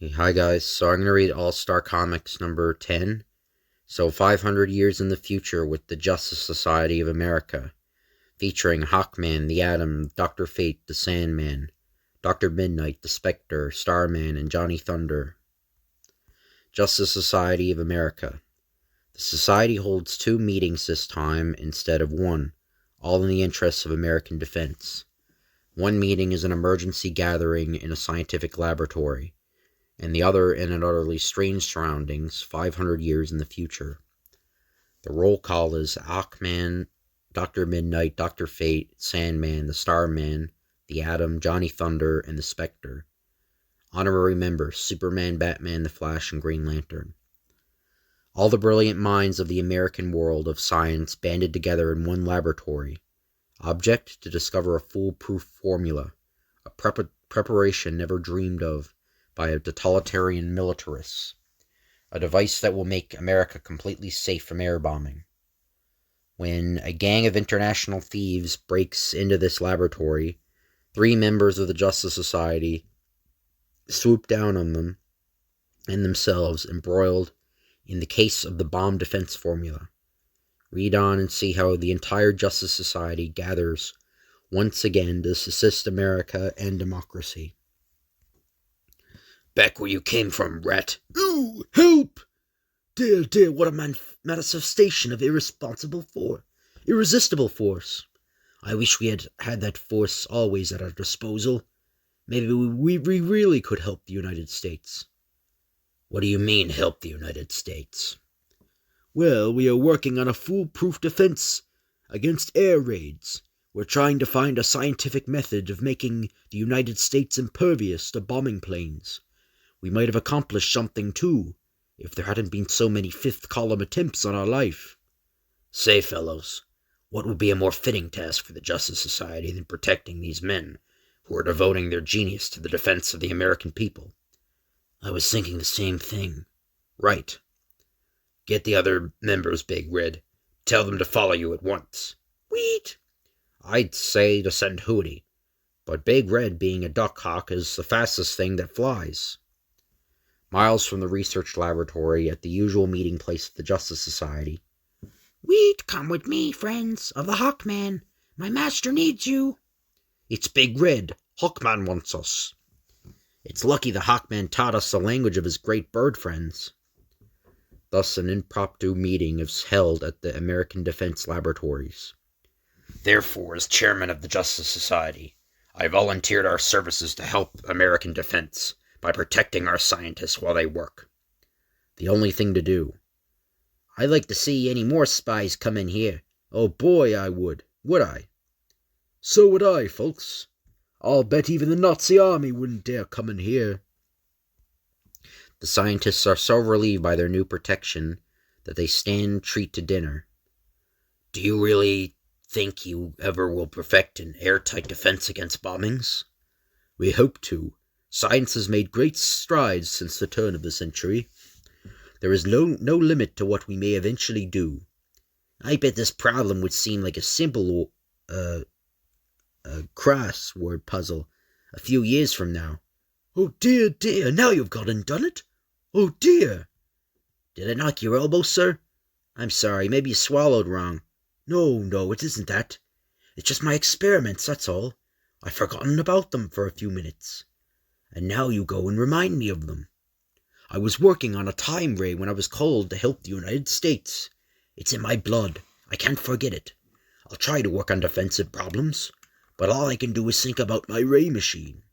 Hey, hi guys, so I'm going to read All-Star Comics number 10. So 500 years in the future with the Justice Society of America, featuring Hawkman, the Atom, Dr. Fate, the Sandman, Dr. Midnight, the Spectre, Starman, and Johnny Thunder. Justice Society of America. The society holds 2 meetings this time instead of 1, all in the interests of American defense. One meeting is an emergency gathering in a scientific laboratory, and the other in an utterly strange surroundings 500 years in the future. The roll call is Hawkman, Dr. Midnight, Dr. Fate, Sandman, the Starman, the Atom, Johnny Thunder, and the Spectre. Honorary members: Superman, Batman, the Flash, and Green Lantern. All the brilliant minds of the American world of science banded together in one laboratory. Object: to discover a foolproof formula, a preparation never dreamed of by a totalitarian militarists, a device that will make America completely safe from air bombing. When a gang of international thieves breaks into this laboratory, 3 members of the Justice Society swoop down on them and themselves, embroiled in the case of the bomb defense formula. Read on and see how the entire Justice Society gathers once again to assist America and democracy. Back where you came from, rat. Ooh, help! Dear, dear, what a manifestation of irresponsible force. Irresistible force. I wish we had that force always at our disposal. Maybe we really could help the United States. What do you mean, help the United States? Well, we are working on a foolproof defense against air raids. We're trying to find a scientific method of making the United States impervious to bombing planes. We might have accomplished something, too, if there hadn't been so many fifth-column attempts on our life. Say, fellows, what would be a more fitting task for the Justice Society than protecting these men who are devoting their genius to the defense of the American people? I was thinking the same thing. Right. Get the other members, Big Red. Tell them to follow you at once. Wheat! I'd say to send Hooty, but Big Red, being a duck hawk, is the fastest thing that flies. Miles from the research laboratory at the usual meeting place of the Justice Society. Wheat, come with me, friends of the Hawkman. My master needs you. It's Big Red. Hawkman wants us. It's lucky the Hawkman taught us the language of his great bird friends. Thus an impromptu meeting is held at the American Defense Laboratories. Therefore, as chairman of the Justice Society, I volunteered our services to help American defense by protecting our scientists while they work. The only thing to do. I'd like to see any more spies come in here. Oh boy, I would I? So would I, folks. I'll bet even the Nazi army wouldn't dare come in here. The scientists are so relieved by their new protection that they stand treat to dinner. Do you really think you ever will perfect an airtight defense against bombings? We hope to. Science has made great strides since the turn of the century. There is no limit to what we may eventually do. I bet this problem would seem like a simple crossword puzzle a few years from now. Oh dear, dear, now you've gone and done it. Oh dear. Did I knock your elbow, sir? I'm sorry, maybe you swallowed wrong. No, it isn't that. It's just my experiments, that's all. I've forgotten about them for a few minutes. And now you go and remind me of them. I was working on a time ray when I was called to help the United States. It's in my blood. I can't forget it. I'll try to work on defensive problems, but all I can do is think about my ray machine.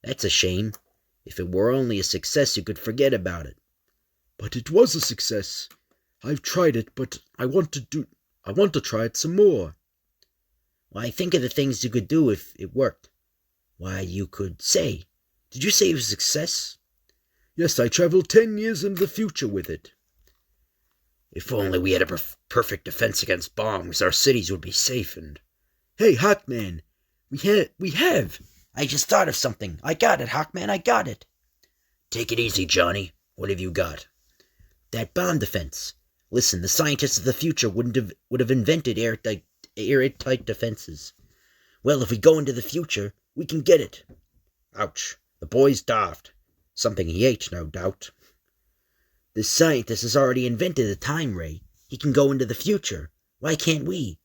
That's a shame. If it were only a success, you could forget about it. But it was a success. I've tried it, but I want to try it some more. Why, think of the things you could do if it worked. Why, you could say... Did you say it was a success? Yes, I traveled 10 years into the future with it. If only we had a perfect defense against bombs, our cities would be safe and... Hey, Hawkman, we have. I just thought of something. I got it, Hawkman, I got it. Take it easy, Johnny. What have you got? That bomb defense. Listen, the scientists of the future would have invented airtight defenses. Well, if we go into the future, we can get it. Ouch. The boy's daft. Something he ate, no doubt. This scientist has already invented a time ray. He can go into the future. Why can't we?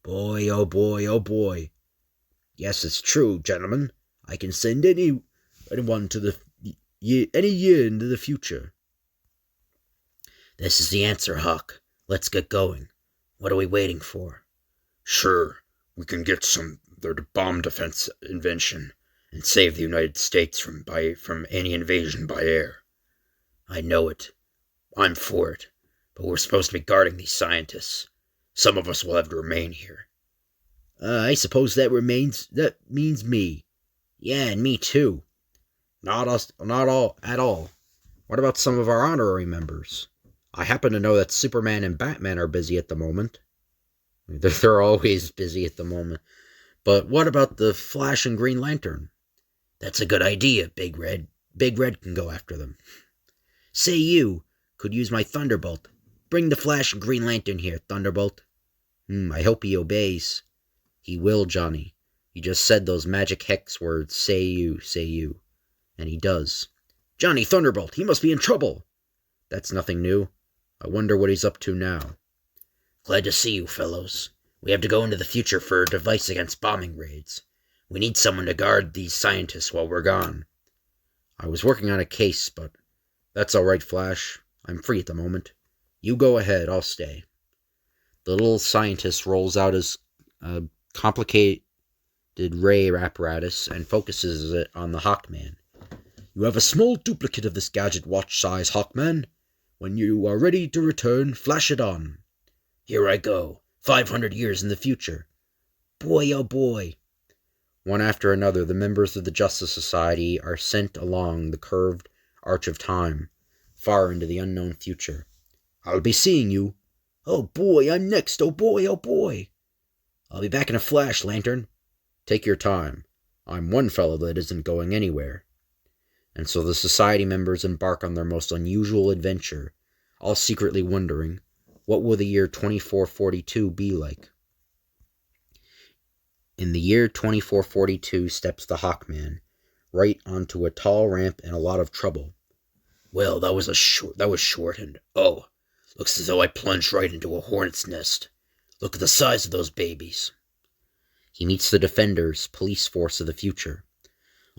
Boy, oh boy, oh boy. Yes, it's true, gentlemen. I can send anyone to any year into the future. This is the answer, Hawk. Let's get going. What are we waiting for? Sure, we can get their bomb defense invention and save the United States from any invasion by air. I know it. I'm for it. But we're supposed to be guarding these scientists. Some of us will have to remain here. I suppose that means me. Yeah, and me too. Not all at all. What about some of our honorary members? I happen to know that Superman and Batman are busy at the moment. They're always busy at the moment. But what about the Flash and Green Lantern? That's a good idea, Big Red. Big Red can go after them. Say you could use my Thunderbolt. Bring the Flash and Green Lantern here, Thunderbolt. I hope he obeys. He will, Johnny. He just said those magic hex words, say you. And he does. Johnny Thunderbolt, he must be in trouble. That's nothing new. I wonder what he's up to now. Glad to see you, fellows. We have to go into the future for a device against bombing raids. We need someone to guard these scientists while we're gone. I was working on a case, but that's all right, Flash. I'm free at the moment. You go ahead, I'll stay. The little scientist rolls out his complicated ray apparatus and focuses it on the Hawkman. You have a small duplicate of this gadget watch-size, Hawkman. When you are ready to return, flash it on. Here I go. 500 years in the future. Boy, oh boy. One after another, the members of the Justice Society are sent along the curved arch of time, far into the unknown future. I'll be seeing you. Oh boy, I'm next. Oh boy, oh boy. I'll be back in a flash, Lantern. Take your time. I'm one fellow that isn't going anywhere. And so the Society members embark on their most unusual adventure, all secretly wondering, what will the year 2442 be like? In the year 2442 steps the Hawkman, right onto a tall ramp in a lot of trouble. Well, that was shortened. Oh, looks as though I plunged right into a hornet's nest. Look at the size of those babies. He meets the Defenders, police force of the future.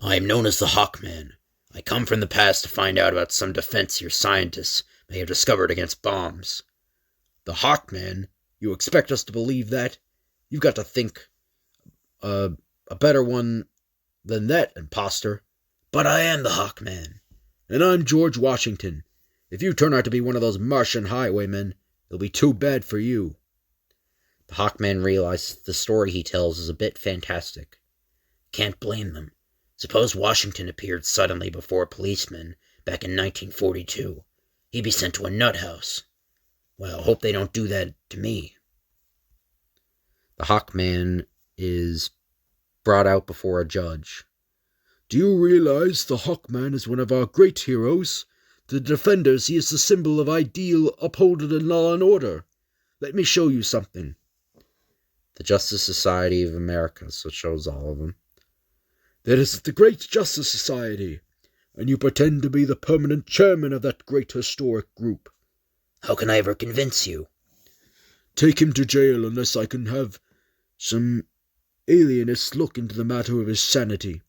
I am known as the Hawkman. I come from the past to find out about some defense your scientists may have discovered against bombs. The Hawkman? You expect us to believe that? You've got to think a better one than that, imposter. But I am the Hawkman. And I'm George Washington. If you turn out to be one of those Martian highwaymen, it'll be too bad for you. The Hawkman realizes the story he tells is a bit fantastic. Can't blame them. Suppose Washington appeared suddenly before a policeman back in 1942. He'd be sent to a nut house. Well, hope they don't do that to me. The Hawkman is brought out before a judge. Do you realize the Hawkman is one of our great heroes? To the Defenders, he is the symbol of ideal upholding in law and order. Let me show you something. The Justice Society of America, so it shows all of them. That is the Great Justice Society, and you pretend to be the permanent chairman of that great historic group. How can I ever convince you? Take him to jail unless I can have some alienist look into the matter of his sanity.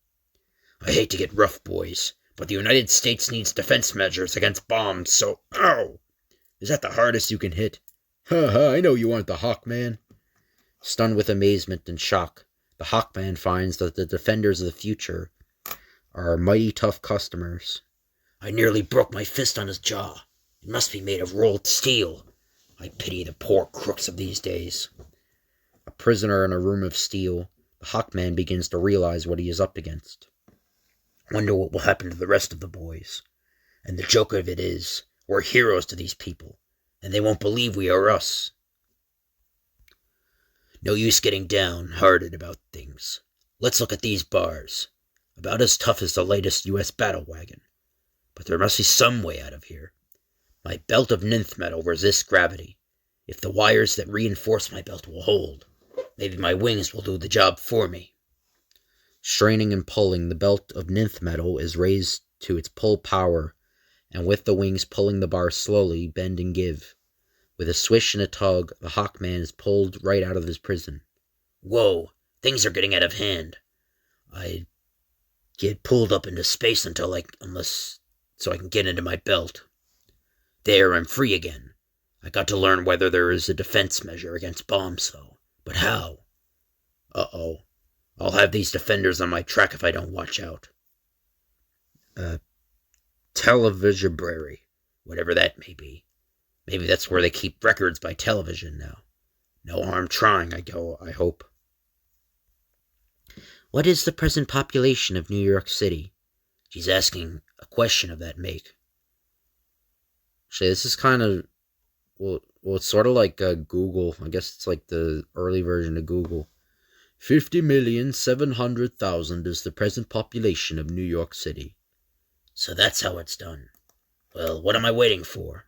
I hate to get rough, boys, but the United States needs defense measures against bombs, so... Ow! Is that the hardest you can hit? Ha, I know you aren't the Hawkman. Stunned with amazement and shock, the Hawkman finds that the Defenders of the future are mighty tough customers. I nearly broke my fist on his jaw. It must be made of rolled steel. I pity the poor crooks of these days. A prisoner in a room of steel, the Hawkman begins to realize what he is up against. Wonder what will happen to the rest of the boys. And the joke of it is, we're heroes to these people, and they won't believe we are us. No use getting downhearted about things. Let's look at these bars. About as tough as the latest U.S. battle wagon. But there must be some way out of here. My belt of ninth metal resists gravity. If the wires that reinforce my belt will hold, maybe my wings will do the job for me. Straining and pulling, the belt of ninth metal is raised to its pull power, and with the wings pulling the bar slowly, bend and give. With a swish and a tug, the Hawkman is pulled right out of his prison. Whoa, things are getting out of hand. I get pulled up into space so I can get into my belt. There, I'm free again. I got to learn whether there is a defense measure against bombs, though. But how? Uh-oh. I'll have these defenders on my track if I don't watch out. Televisionbrary, whatever that may be. Maybe that's where they keep records by television now. No harm trying, I hope. What is the present population of New York City? She's asking a question of that make. Actually, this is kind of... Well, it's sort of like Google. I guess it's like the early version of Google. 50,700,000 is the present population of New York City. So that's how it's done. Well, what am I waiting for?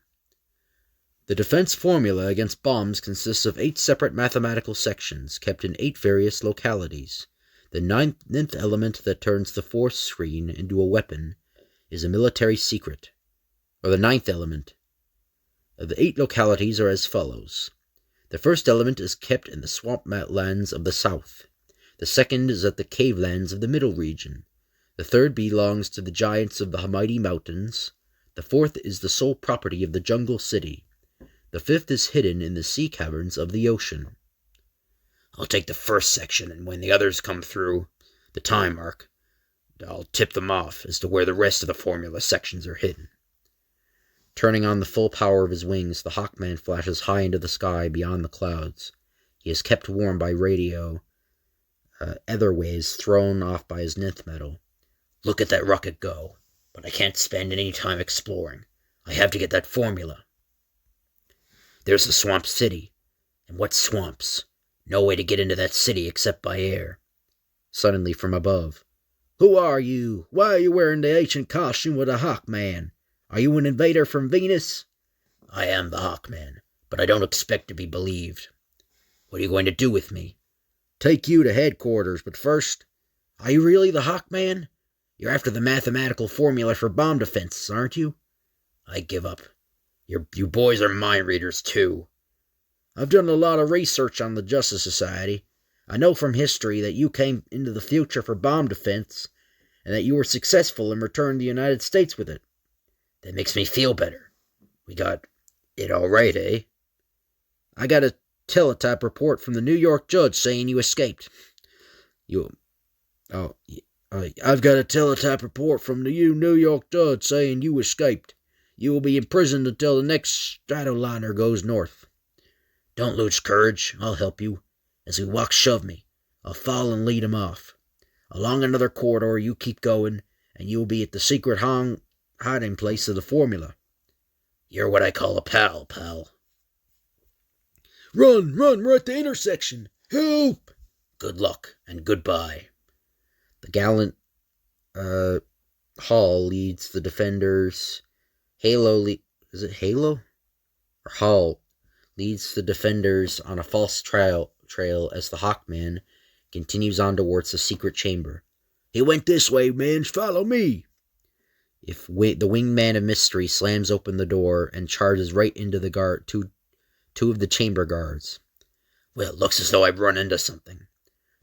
The defense formula against bombs consists of 8 separate mathematical sections kept in 8 various localities. The ninth element that turns the force screen into a weapon is a military secret, or the 9th element. The 8 localities are as follows. The first element is kept in the swamp lands of the south. The second is at the cave lands of the middle region. The third belongs to the giants of the mighty mountains. The fourth is the sole property of the jungle city. The fifth is hidden in the sea caverns of the ocean. I'll take the first section, and when the others come through the time mark, I'll tip them off as to where the rest of the formula sections are hidden. Turning on the full power of his wings, the Hawkman flashes high into the sky beyond the clouds. He is kept warm by radio etherways thrown off by his ninth metal. Look at that rocket go, but I can't spend any time exploring. I have to get that formula. There's the swamp city. And what swamps? No way to get into that city except by air. Suddenly from above. Who are you? Why are you wearing the ancient costume of the Hawkman? Are you an invader from Venus? I am the Hawkman, but I don't expect to be believed. What are you going to do with me? Take you to headquarters, but first, are you really the Hawkman? You're after the mathematical formula for bomb defense, aren't you? I give up. You boys are mind readers, too. I've done a lot of research on the Justice Society. I know from history that you came into the future for bomb defense, and that you were successful and returned to the United States with it. That makes me feel better. We got it all right, eh? I got a teletype report from the New York judge saying you escaped. I've got a teletype report from the New York judge saying you escaped. You will be imprisoned until the next Stratoliner goes north. Don't lose courage. I'll help you. As we walk, shove me. I'll follow and lead him off. Along another corridor, you keep going, and you will be at the secret hiding place of the formula. You're what I call a pal. Run, we're at the intersection. Help! Good luck, and goodbye. The gallant Hall leads the defenders. Is it Halo? Or Hall leads the defenders on a false trail as the Hawkman continues on towards the secret chamber. He went this way, man. Follow me. The winged man of mystery slams open the door and charges right into the two of the chamber guards. Well, it looks as though I've run into something.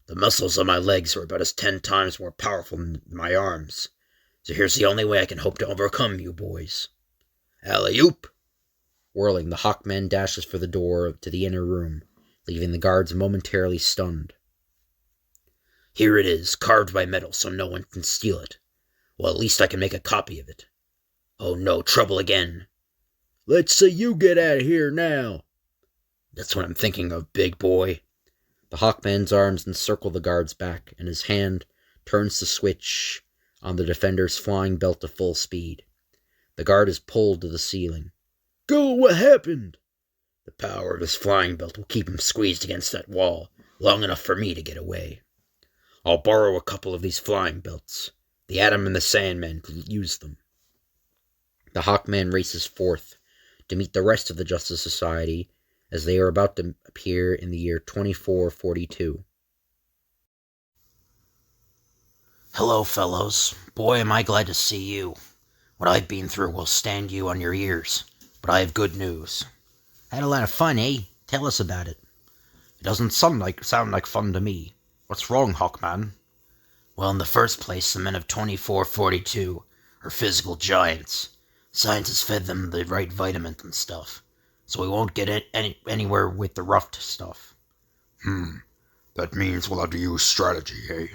The muscles of my legs are about 10 times more powerful than my arms. So here's the only way I can hope to overcome you boys. Alley-oop! Whirling, the Hawkman dashes for the door to the inner room, leaving the guards momentarily stunned. Here it is, carved by metal so no one can steal it. Well, at least I can make a copy of it. Oh no, trouble again. Let's see you get out of here now. That's what I'm thinking of, big boy. The Hawkman's arms encircle the guard's back, and his hand turns the switch on the defender's flying belt to full speed. The guard is pulled to the ceiling. Go, what happened? The power of his flying belt will keep him squeezed against that wall long enough for me to get away. I'll borrow a couple of these flying belts. The Atom and the Sandman could use them. The Hawkman races forth to meet the rest of the Justice Society as they are about to appear in the year 2442. Hello, fellows. Boy, am I glad to see you. What I've been through will stand you on your ears, but I have good news. Had a lot of fun, eh? Tell us about it. It doesn't sound like fun to me. What's wrong, Hawkman? Well, in the first place, the men of 2442 are physical giants. Scientists fed them the right vitamins and stuff, so we won't get anywhere with the rough stuff. That means we'll have to use strategy, eh?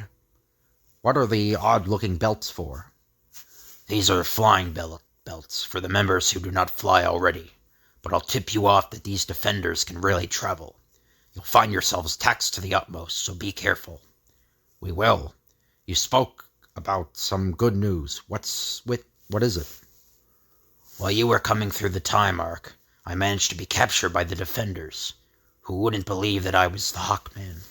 What are the odd-looking belts for? These are flying belts for the members who do not fly already, but I'll tip you off that these defenders can really travel. You'll find yourselves taxed to the utmost, so be careful. We will. You spoke about some good news. What is it? While you were coming through the time arc, I managed to be captured by the defenders, who wouldn't believe that I was the Hawkman.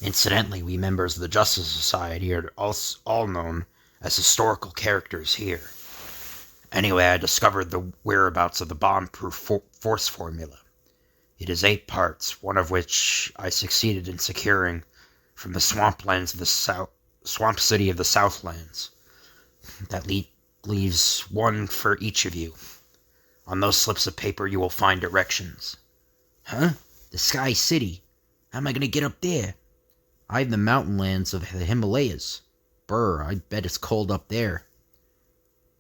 Incidentally, we members of the Justice Society are all known as historical characters here. Anyway, I discovered the whereabouts of the bomb-proof force formula. It is 8 parts, one of which I succeeded in securing from the swamplands of the swamp city of the Southlands. That leaves one for each of you. On those slips of paper you will find directions. Huh? The Sky City? How am I gonna get up there? I have the mountain lands of the Himalayas. Brr, I bet it's cold up there.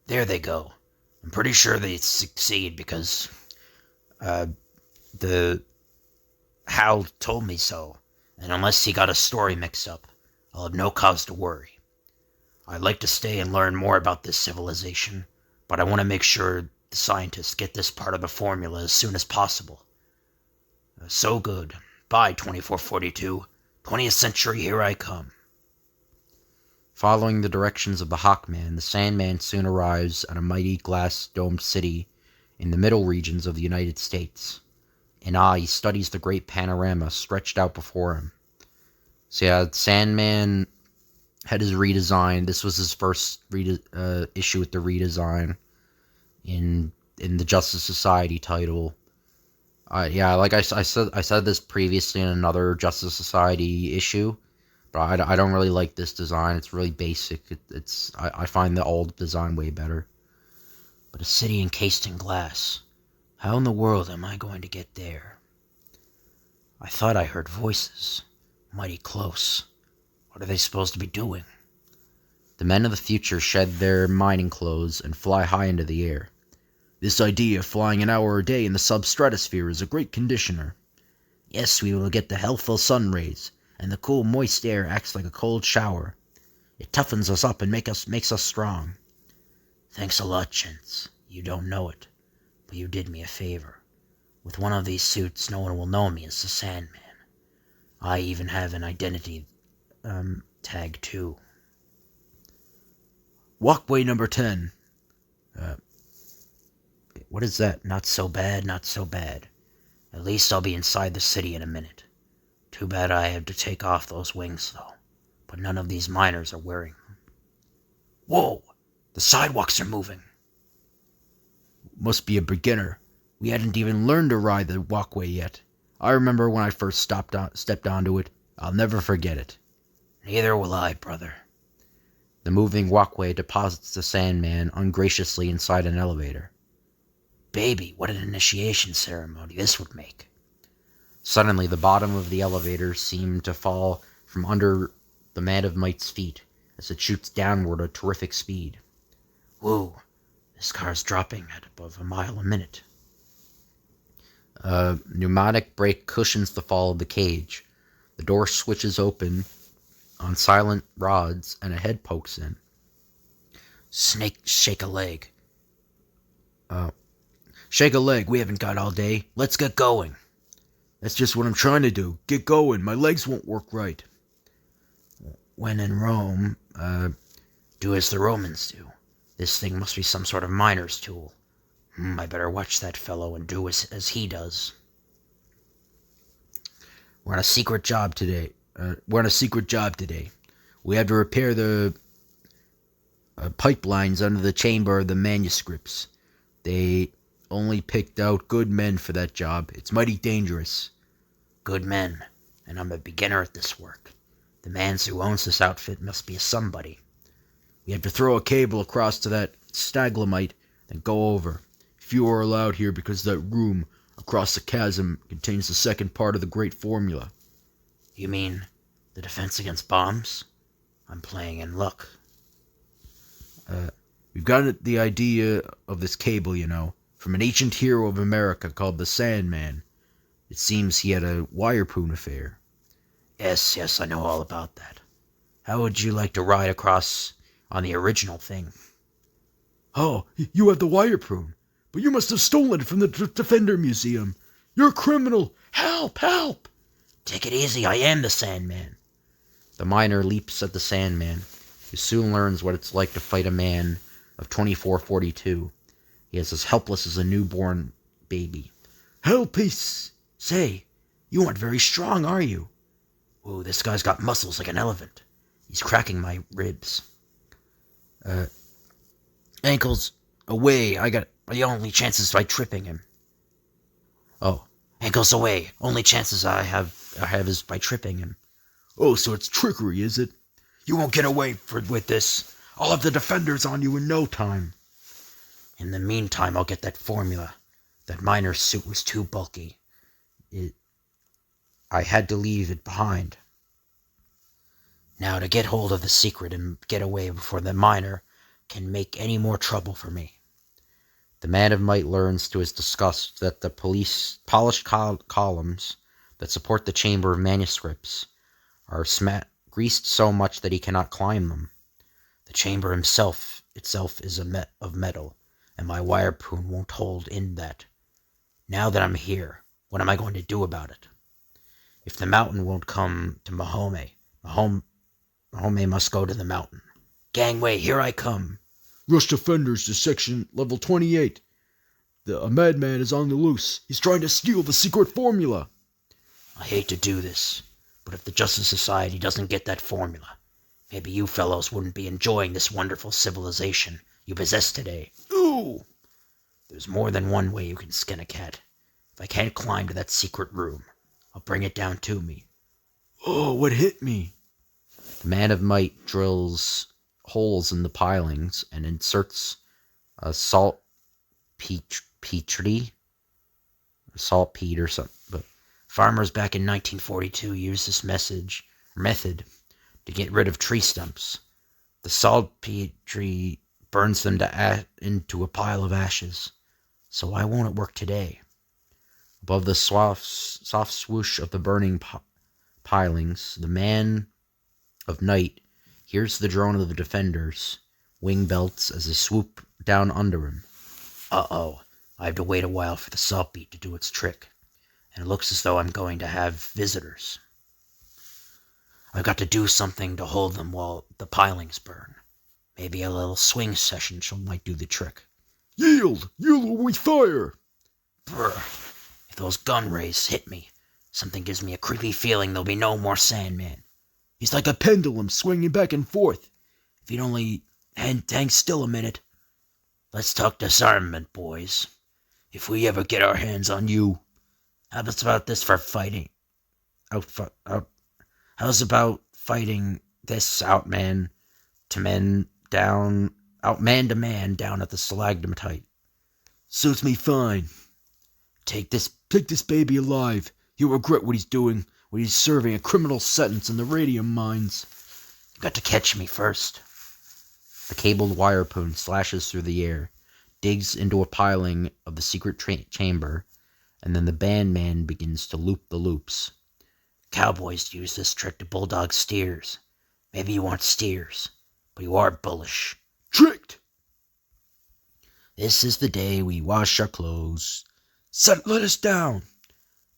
There they go. I'm pretty sure they succeed because, the Hal told me so, and unless he got a story mixed up, I'll have no cause to worry. I'd like to stay and learn more about this civilization, but I want to make sure the scientists get this part of the formula as soon as possible. So good. Bye, 2442. 20th century, here I come. Following the directions of the Hawkman, the Sandman soon arrives at a mighty glass-domed city in the middle regions of the United States. In awe, he studies the great panorama stretched out before him. So yeah, Sandman had his redesign. This was his first issue with the redesign in the Justice Society title. Yeah, like I said this previously in another Justice Society issue, but I don't really like this design. It's really basic. I find the old design way better. But a city encased in glass. How in the world am I going to get there? I thought I heard voices. Mighty close. What are they supposed to be doing? The men of the future shed their mining clothes and fly high into the air. This idea of flying an hour a day in the substratosphere is a great conditioner. Yes, we will get the healthful sun rays, and the cool, moist air acts like a cold shower. It toughens us up and makes us strong. Thanks a lot, gents. You don't know it, but you did me a favor. With one of these suits, no one will know me as the Sandman. I even have an identity, tag too. Walkway number 10. What is that? Not so bad, not so bad. At least I'll be inside the city in a minute. Too bad I have to take off those wings, though. But none of these miners are wearing them. Whoa! The sidewalks are moving. Must be a beginner. We hadn't even learned to ride the walkway yet. I remember when I first stepped onto it. I'll never forget it. Neither will I, brother. The moving walkway deposits the Sandman ungraciously inside an elevator. Baby, what an initiation ceremony this would make. Suddenly, the bottom of the elevator seemed to fall from under the Man of Might's feet as it shoots downward at terrific speed. Whoa, this car's dropping at above a mile a minute. A pneumatic brake cushions the fall of the cage. The door switches open on silent rods and a head pokes in. Snake, shake a leg. Shake a leg, we haven't got all day. Let's get going. That's just what I'm trying to do. Get going, my legs won't work right. When in Rome, do as the Romans do. This thing must be some sort of miner's tool. I better watch that fellow and do as he does. We're on a secret job today. We have to repair the pipelines under the chamber of the manuscripts. They only picked out good men for that job. It's mighty dangerous. Good men, and I'm a beginner at this work. The man who owns this outfit must be a somebody. We have to throw a cable across to that staglamite, then go over. Few are allowed here because that room across the chasm contains the second part of the great formula. You mean the defense against bombs? I'm playing in luck. We've got the idea of this cable, from an ancient hero of America called the Sandman. It seems he had a wirepoon affair. Yes, I know all about that. How would you like to ride across on the original thing? Oh, you have the wirepoon, but you must have stolen it from the Defender Museum. You're a criminal. Help, help! Take it easy, I am the Sandman. The miner leaps at the Sandman, who soon learns what it's like to fight a man of 2442. He is as helpless as a newborn baby. Help, peace! Say, you aren't very strong, are you? Ooh, this guy's got muscles like an elephant. He's cracking my ribs. Ankles away. I got my only chances by tripping him. Oh, ankles away. Only chances I have is by tripping him. Oh, so it's trickery, is it? You won't get away with this. I'll have the defenders on you in no time. In the meantime, I'll get that formula. That miner's suit was too bulky. I had to leave it behind. Now, to get hold of the secret and get away before the miner can make any more trouble for me. The Man of Might learns to his disgust that the polished columns that support the chamber of manuscripts are greased so much that he cannot climb them. The chamber itself is of metal, and my wirepoon won't hold in that. Now that I'm here, what am I going to do about it? If the mountain won't come to Mahome must go to the mountain. Gangway, here I come. Rush defenders to section level 28. A madman is on the loose. He's trying to steal the secret formula. I hate to do this, but if the Justice Society doesn't get that formula, maybe you fellows wouldn't be enjoying this wonderful civilization you possess today. Ooh! There's more than one way you can skin a cat. If I can't climb to that secret room, I'll bring it down to me. Oh, what hit me? The Man of Might drills holes in the pilings and inserts a saltpeter or something. But farmers back in 1942 used this method to get rid of tree stumps. The saltpeter burns them into a pile of ashes. So why won't it work today? Above the soft swoosh of the burning pilings, the Man of Night hears the drone of the defenders' wing belts as they swoop down under him. Uh-oh, I have to wait a while for the saltpeter to do its trick, and it looks as though I'm going to have visitors. I've got to do something to hold them while the pilings burn. Maybe a little swing session might do the trick. Yield! Yield or we fire! Brr. If those gun rays hit me, something gives me a creepy feeling there'll be no more Sandman. He's like a pendulum swinging back and forth. If he'd only hang still a minute. Let's talk disarmament, boys. If we ever get our hands on you, how's about this for fighting? How's about fighting this outman to man to man down at the stalagmite? Suits me fine. Take this baby alive. He'll regret what he's doing when he's serving a criminal sentence in the radium mines. You got to catch me first. The cabled wirepoon slashes through the air, digs into a piling of the secret chamber, and then the bandman begins to loop the loops. Cowboys use this trick to bulldog steers. Maybe you aren't steers, but you are bullish. Tricked! This is the day we wash our clothes. Let us down.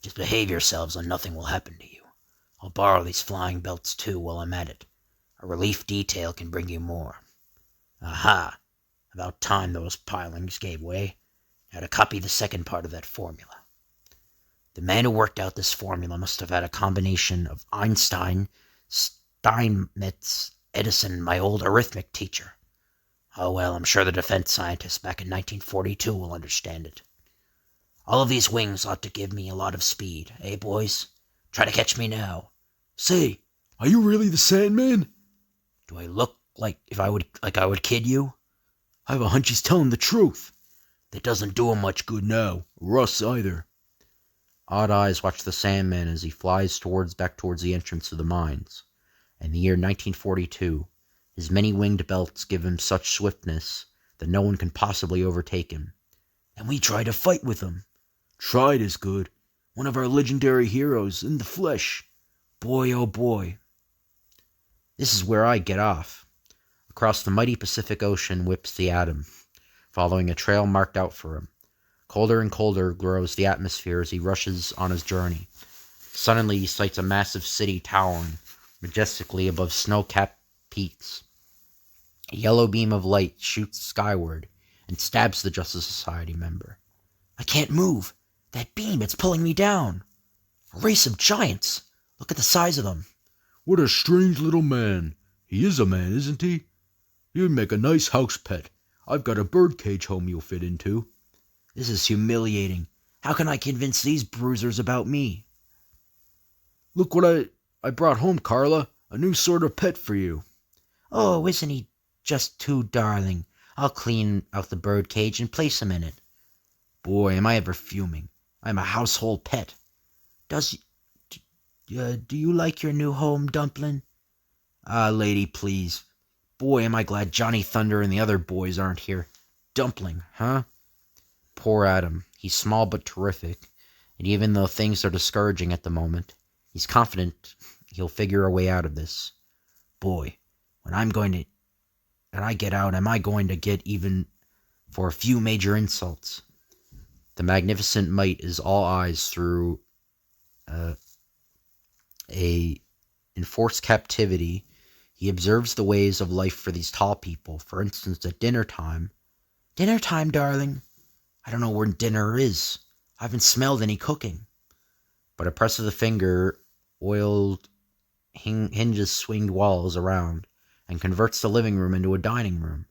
Just behave yourselves and nothing will happen to you. I'll borrow these flying belts too while I'm at it. A relief detail can bring you more. Aha! About time those pilings gave way. Now to copy the second part of that formula. The man who worked out this formula must have had a combination of Einstein, Steinmetz, Edison, my old arithmetic teacher. Oh well, I'm sure the defense scientists back in 1942 will understand it. All of these wings ought to give me a lot of speed, eh, boys? Try to catch me now. Say, Are you really the Sandman? Do I look like I would kid you? I have a hunch he's telling the truth. That doesn't do him much good now, or us either. Odd Eyes watch the Sandman as he flies back towards the entrance of the mines. In the year 1942, his many-winged belts give him such swiftness that no one can possibly overtake him. And we try to fight with him. Tried is good. One of our legendary heroes in the flesh. Boy, oh boy. This is where I get off. Across the mighty Pacific Ocean whips the Atom, following a trail marked out for him. Colder and colder grows the atmosphere as he rushes on his journey. Suddenly he sights a massive city towering majestically above snow-capped peaks. A yellow beam of light shoots skyward and stabs the Justice Society member. I can't move. That beam, it's pulling me down. A race of giants. Look at the size of them. What a strange little man. He is a man, isn't he? You'd make a nice house pet. I've got a birdcage home you'll fit into. This is humiliating. How can I convince these bruisers about me? Look what I brought home, Carla. A new sort of pet for you. Oh, isn't he just too darling? I'll clean out the birdcage and place him in it. Boy, am I ever fuming. I'm a household pet. Do you like your new home, Dumpling? Ah, lady, please. Boy, am I glad Johnny Thunder and the other boys aren't here. Dumpling, huh? Poor Atom. He's small but terrific, and even though things are discouraging at the moment, he's confident he'll figure a way out of this. Boy, when I get out, am I going to get even for a few major insults? The magnificent Mite is all eyes through enforced captivity. He observes the ways of life for these tall people. For instance, at dinner time. Dinner time, darling. I don't know where dinner is. I haven't smelled any cooking. But a press of the finger, oiled hinges swing walls around and converts the living room into a dining room.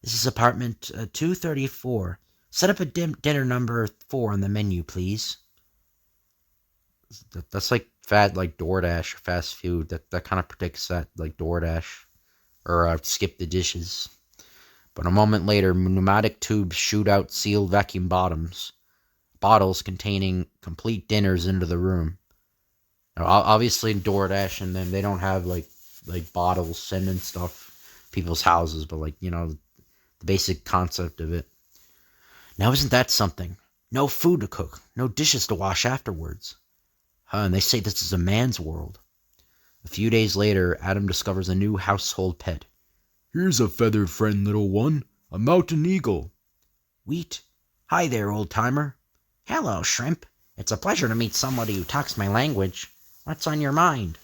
This is apartment 234. Set up a dinner number 4 on the menu, please. That's like DoorDash or fast food. That kind of predicts that, like DoorDash. Or skip the dishes. But a moment later, pneumatic tubes shoot out sealed vacuum bottles containing complete dinners into the room. Now, obviously, DoorDash and them, they don't have like bottles sending stuff people's houses, but the basic concept of it. Now isn't that something? No food to cook, no dishes to wash afterwards. And they say this is a man's world. A few days later, Atom discovers a new household pet. Here's a feathered friend, little one. A mountain eagle. Wheat. Hi there, old-timer. Hello, Shrimp. It's a pleasure to meet somebody who talks my language. What's on your mind?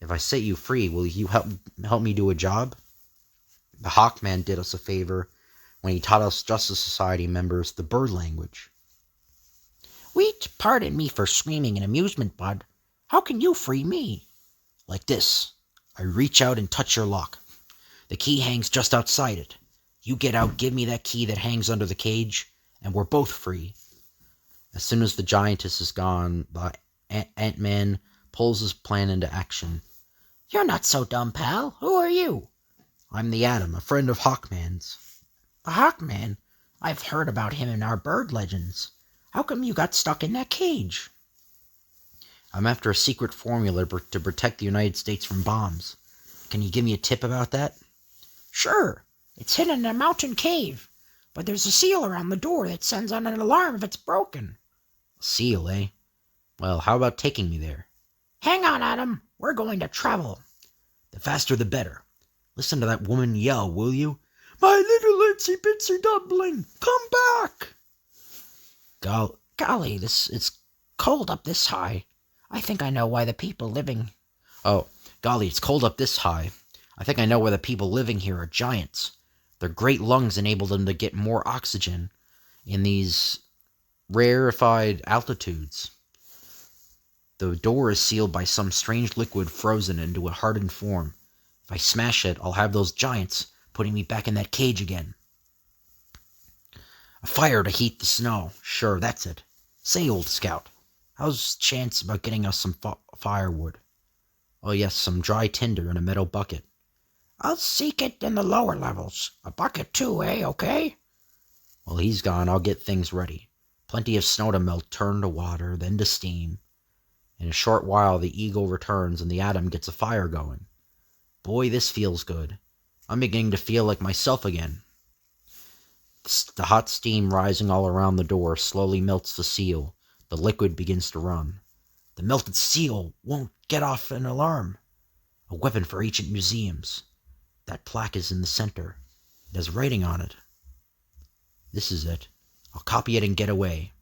If I set you free, will you help me do a job? The Hawkman did us a favor when he taught us Justice Society members the bird language. Wheat, pardon me for screaming in amusement, bud. How can you free me? Like this. I reach out and touch your lock. The key hangs just outside it. You get out, give me that key that hangs under the cage, and we're both free. As soon as the giantess is gone, the Ant-Man pulls his plan into action. You're not so dumb, pal. Who are you? I'm the Atom, a friend of Hawkman's. A Hawkman? I've heard about him in our bird legends. How come you got stuck in that cage? I'm after a secret formula to protect the United States from bombs. Can you give me a tip about that? Sure. It's hidden in a mountain cave, but there's a seal around the door that sends on an alarm if it's broken. Seal, eh? Well, how about taking me there? Hang on, Atom. We're going to travel. The faster the better. Listen to that woman yell, will you? My little itsy bitsy dumpling, come back! Golly, it's cold up this high. I think I know why the people living... Oh, golly, it's cold up this high. I think I know why the people living here are giants. Their great lungs enable them to get more oxygen in these rarefied altitudes. The door is sealed by some strange liquid frozen into a hardened form. If I smash it, I'll have those giants putting me back in that cage again. A fire to heat the snow. Sure, that's it. Say, old scout, how's chance about getting us some firewood? Oh yes, some dry tinder in a metal bucket. I'll seek it in the lower levels. A bucket too, eh, okay? While he's gone, I'll get things ready. Plenty of snow to melt, turn to water, then to steam. In a short while, the eagle returns and the atom gets a fire going. Boy, this feels good. I'm beginning to feel like myself again. The hot steam rising all around the door slowly melts the seal. The liquid begins to run. The melted seal won't get off an alarm. A weapon for ancient museums. That plaque is in the center. It has writing on it. This is it. I'll copy it and get away.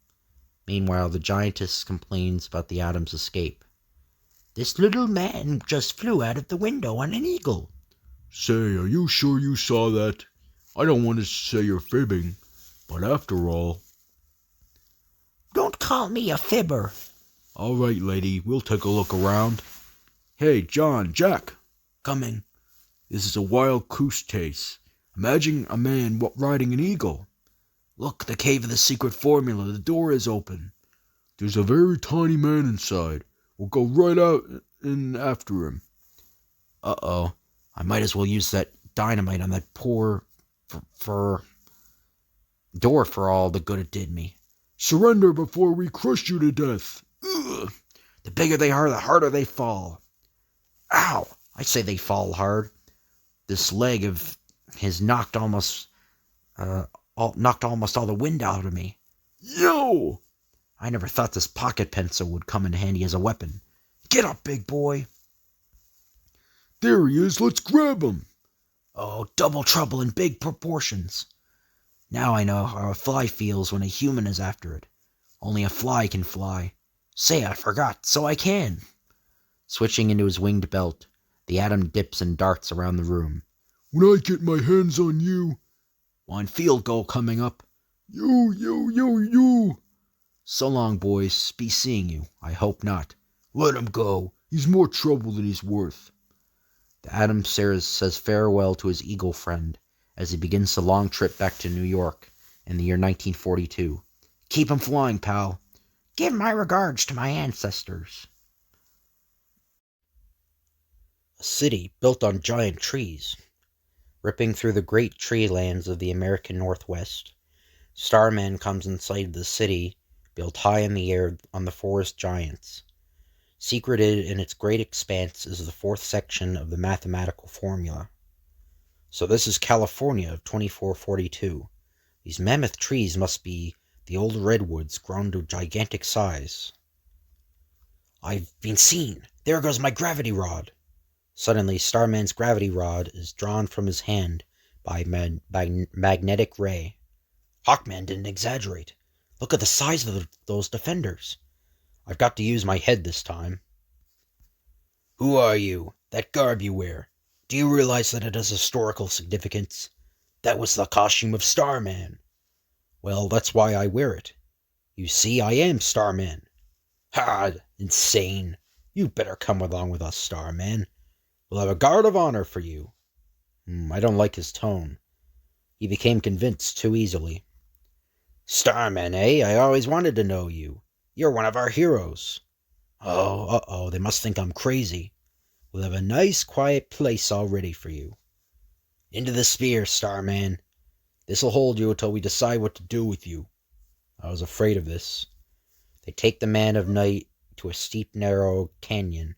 Meanwhile, the giantess complains about the atom's escape. This little man just flew out of the window on an eagle. Say, are you sure you saw that? I don't want to say you're fibbing, but after all... Don't call me a fibber. All right, lady, we'll take a look around. Hey, John, Jack. Coming. This is a wild goose chase. Imagine a man riding an eagle. Look, the cave of the secret formula. The door is open. There's a very tiny man inside. We'll go right out in after him. Uh-oh. I might as well use that dynamite on that poor door for all the good it did me. Surrender before we crush you to death. Ugh. The bigger they are, the harder they fall. Ow! I say they fall hard. This leg of his knocked almost all the wind out of me. Yo! I never thought this pocket pencil would come in handy as a weapon. Get up, big boy! There he is. Let's grab him. Oh, double trouble in big proportions. Now I know how a fly feels when a human is after it. Only a fly can fly. Say, I forgot, so I can. Switching into his winged belt, the atom dips and darts around the room. When I get my hands on you... One field goal coming up. You. So long, boys. Be seeing you. I hope not. Let him go. He's more trouble than he's worth. The atom says farewell to his eagle friend as he begins the long trip back to New York in the year 1942. Keep him flying, pal. Give my regards to my ancestors. A city built on giant trees. Ripping through the great tree lands of the American Northwest, Starman comes in sight of the city built high in the air on the forest giants. Secreted in its great expanse is the fourth section of the mathematical formula. So this is California of 2442. These mammoth trees must be the old redwoods grown to gigantic size. I've been seen! There goes my gravity rod! Suddenly, Starman's gravity rod is drawn from his hand by magnetic ray. Hawkman didn't exaggerate. Look at the size of those defenders. I've got to use my head this time. Who are you? That garb you wear. Do you realize that it has historical significance? That was the costume of Starman. Well, that's why I wear it. You see, I am Starman. Ha! Insane. You'd better come along with us, Starman. We'll have a guard of honor for you. I don't like his tone. He became convinced too easily. Starman, eh? I always wanted to know you. You're one of our heroes. Oh, they must think I'm crazy. We'll have a nice, quiet place all ready for you. Into the sphere, Starman. This'll hold you until we decide what to do with you. I was afraid of this. They take the man of night to a steep, narrow canyon.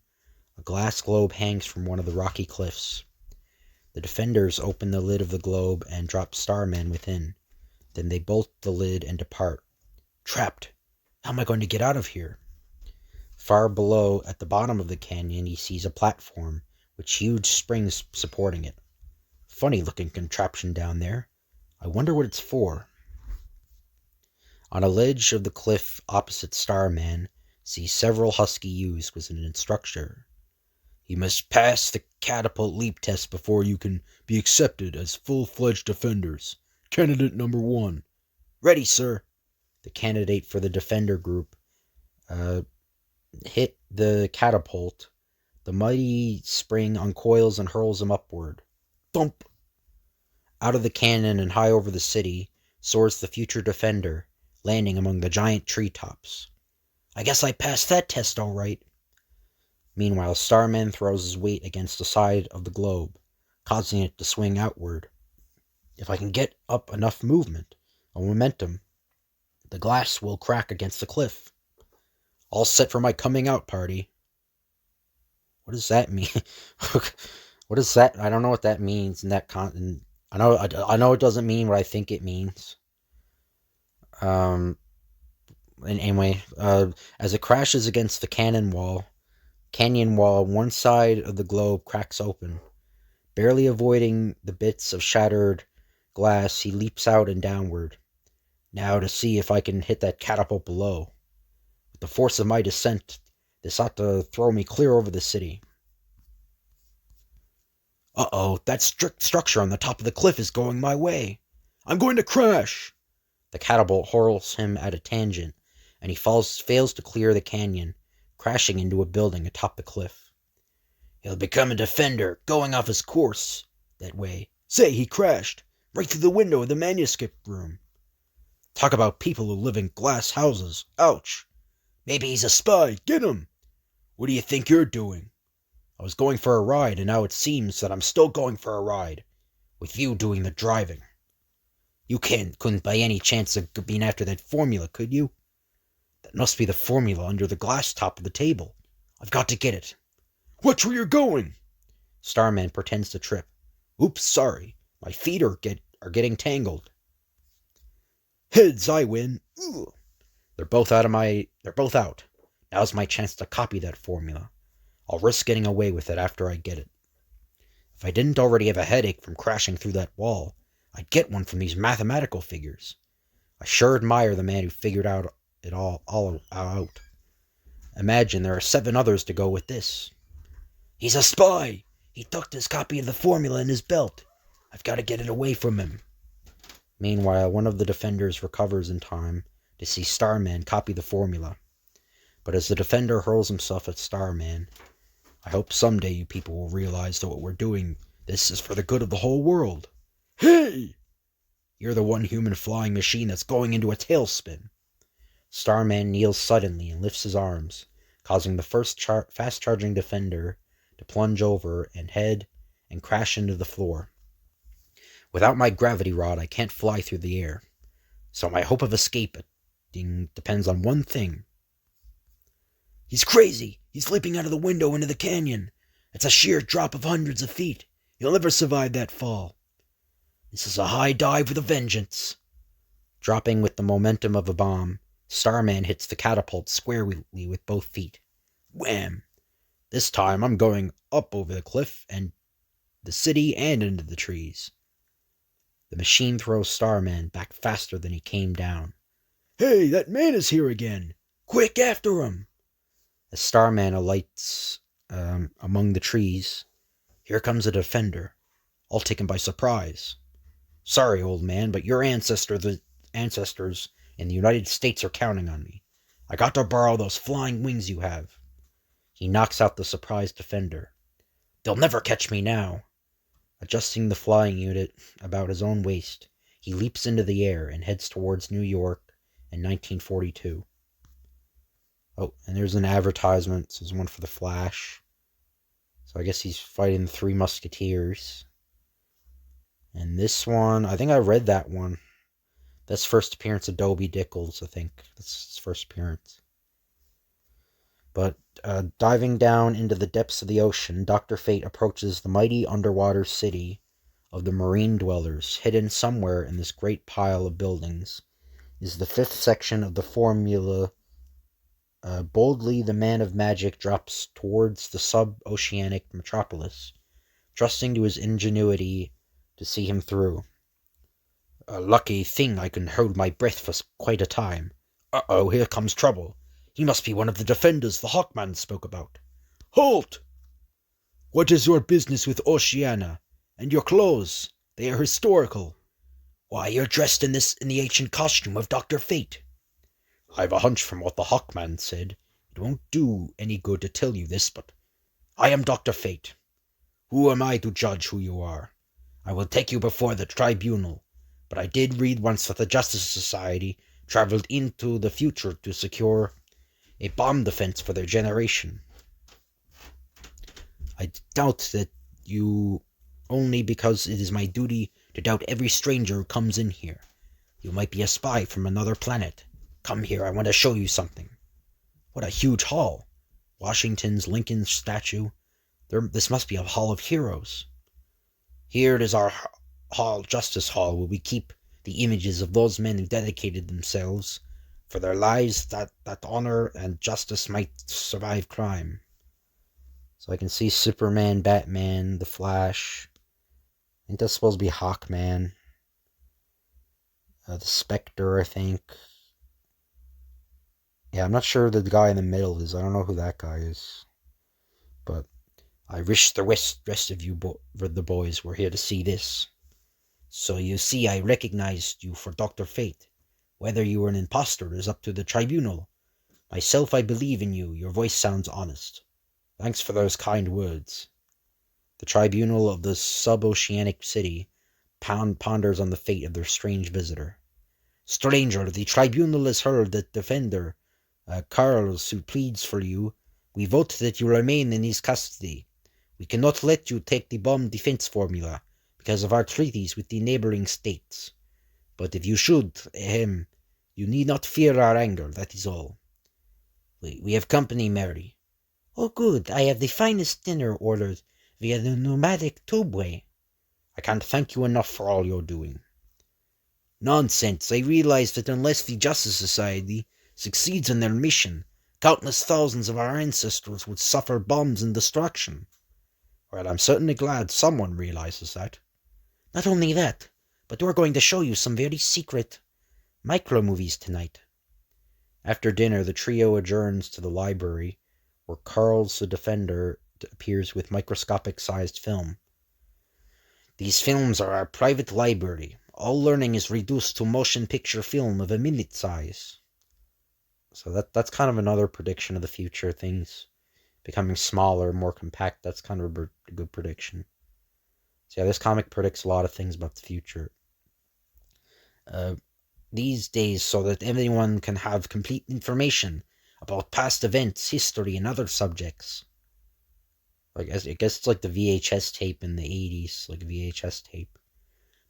A glass globe hangs from one of the rocky cliffs. The defenders open the lid of the globe and drop Starman within. Then they bolt the lid and depart. Trapped. How am I going to get out of here? Far below, at the bottom of the canyon, he sees a platform, with huge springs supporting it. Funny-looking contraption down there. I wonder what it's for. On a ledge of the cliff opposite Starman, sees several husky youths with an instructor. You must pass the catapult leap test before you can be accepted as full-fledged defenders. Candidate number 1. Ready, sir. The candidate for the defender group hit the catapult. The mighty spring uncoils and hurls him upward. Thump! Out of the cannon and high over the city soars the future defender, landing among the giant treetops. I guess I passed that test all right. Meanwhile, Starman throws his weight against the side of the globe, causing it to swing outward. If I can get up enough movement or momentum, the glass will crack against the cliff. All set for my coming out party. What does that mean? What is that? I don't know what that means in that I know it doesn't mean what I think it means. And anyway, as it crashes against the canyon wall, one side of the globe cracks open. Barely avoiding the bits of shattered glass, he leaps out and downward. Now to see if I can hit that catapult below. With the force of my descent, this ought to throw me clear over the city. Uh-oh, that structure on the top of the cliff is going my way. I'm going to crash. The catapult hurls him at a tangent, and he fails to clear the canyon, crashing into a building atop the cliff. He'll become a defender, going off his course that way. Say, he crashed right through the window of the manuscript room. Talk about people who live in glass houses. Ouch. Maybe he's a spy. Get him. What do you think you're doing? I was going for a ride, and now it seems that I'm still going for a ride, with you doing the driving. You couldn't by any chance have been after that formula, could you? That must be the formula under the glass top of the table. I've got to get it. Watch where you're going! Starman pretends to trip. Oops, sorry. My feet are getting tangled. Heads, I win. Ugh. They're both out. Now's my chance to copy that formula. I'll risk getting away with it after I get it. If I didn't already have a headache from crashing through that wall, I'd get one from these mathematical figures. I sure admire the man who figured it all out. Imagine there are 7 others to go with this. He's a spy! He tucked his copy of the formula in his belt. I've got to get it away from him. Meanwhile, one of the defenders recovers in time to see Starman copy the formula. But as the defender hurls himself at Starman, I hope someday you people will realize that what we're doing, this is for the good of the whole world. Hey! You're the one human flying machine that's going into a tailspin. Starman kneels suddenly and lifts his arms, causing the first fast-charging defender to plunge over and head and crash into the floor. Without my gravity rod, I can't fly through the air, so my hope of escape depends on one thing. He's crazy! He's leaping out of the window into the canyon. It's a sheer drop of hundreds of feet. He'll never survive that fall. This is a high dive with a vengeance. Dropping with the momentum of a bomb, Starman hits the catapult squarely with both feet. Wham! This time I'm going up over the cliff and the city and into the trees. The machine throws Starman back faster than he came down. Hey, that man is here again! Quick, after him! As Starman alights among the trees, here comes a defender, all taken by surprise. Sorry, old man, but your ancestors in the United States are counting on me. I got to borrow those flying wings you have. He knocks out the surprised defender. They'll never catch me now. Adjusting the flying unit about his own waist, he leaps into the air and heads towards New York in 1942. Oh, and there's an advertisement. This is one for The Flash. So I guess he's fighting the Three Musketeers. And this one, I think I read that one. That's first appearance of Dobie Dickles, I think. That's his first appearance. But diving down into the depths of the ocean, Dr. Fate approaches the mighty underwater city of the marine dwellers. Hidden somewhere in this great pile of buildings is the 5th section of the formula. Boldly, the man of magic drops towards the sub-oceanic metropolis, trusting to his ingenuity to see him through. A lucky thing I can hold my breath for quite a time. Uh-oh, here comes trouble. He must be one of the defenders the Hawkman spoke about. Halt! What is your business with Oceania? And your clothes? They are historical. Why, you're dressed in the ancient costume of Dr. Fate. I've a hunch from what the Hawkman said. It won't do any good to tell you this, but I am Dr. Fate. Who am I to judge who you are? I will take you before the tribunal, but I did read once that the Justice Society traveled into the future to secure a bomb defense for their generation. I doubt that you only because it is my duty to doubt every stranger who comes in here. You might be a spy from another planet. Come here, I want to show you something. What a huge hall. Washington's Lincoln statue. This must be a hall of heroes. Here it is our hall, Justice Hall, where we keep the images of those men who dedicated themselves for their lives that honor and justice might survive crime. So I can see Superman, Batman, The Flash. I think that's supposed to be Hawkman. The Spectre, I think. Yeah, I'm not sure who the guy in the middle is. I don't know who that guy is. But I wish the rest of you the boys were here to see this. So you see, I recognized you for Dr. Fate. Whether you were an imposter is up to the tribunal. Myself, I believe in you. Your voice sounds honest. Thanks for those kind words. The tribunal of the sub-oceanic city ponders on the fate of their strange visitor. Stranger, the tribunal has heard that defender Carlos, who pleads for you. We vote that you remain in his custody. We cannot let you take the bomb defense formula because of our treaties with the neighboring states. But if you should, you need not fear our anger, that is all. We have company, Mary. Oh, good. I have the finest dinner ordered via the pneumatic tubeway. I can't thank you enough for all you're doing. Nonsense. I realize that unless the Justice Society succeeds in their mission, countless thousands of our ancestors would suffer bombs and destruction. Well, I'm certainly glad someone realizes that. Not only that, but we're going to show you some very secret micro-movies tonight. After dinner, the trio adjourns to the library, where Carlos the Defender appears with microscopic-sized film. These films are our private library. All learning is reduced to motion picture film of a minute size. So that's kind of another prediction of the future. Things becoming smaller, more compact. That's kind of a good prediction. So yeah, this comic predicts a lot of things about the future. These days, so that everyone can have complete information about past events, history, and other subjects. I guess it's like the VHS tape in the 80s, like a VHS tape.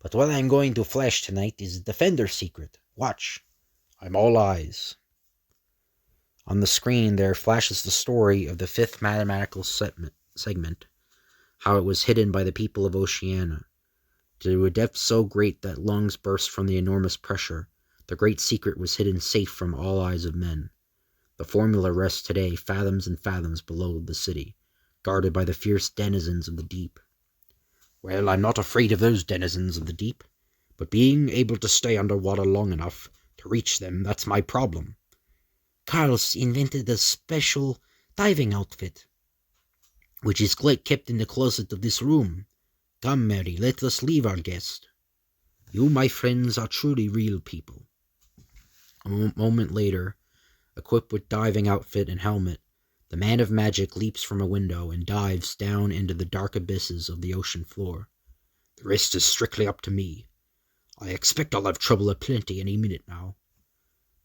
But what I'm going to flash tonight is the Defender secret. Watch. I'm all eyes. On the screen there flashes the story of the fifth mathematical segment, how it was hidden by the people of Oceania. To a depth so great that lungs burst from the enormous pressure, the great secret was hidden safe from all eyes of men. The formula rests today fathoms and fathoms below the city, guarded by the fierce denizens of the deep. Well, I'm not afraid of those denizens of the deep, but being able to stay underwater long enough to reach them, that's my problem. Carlos invented a special diving outfit, which is kept in the closet of this room. Come, Mary, let us leave our guest. You, my friends, are truly real people. A moment later, equipped with diving outfit and helmet, the man of magic leaps from a window and dives down into the dark abysses of the ocean floor. The rest is strictly up to me. I expect I'll have trouble aplenty any minute now.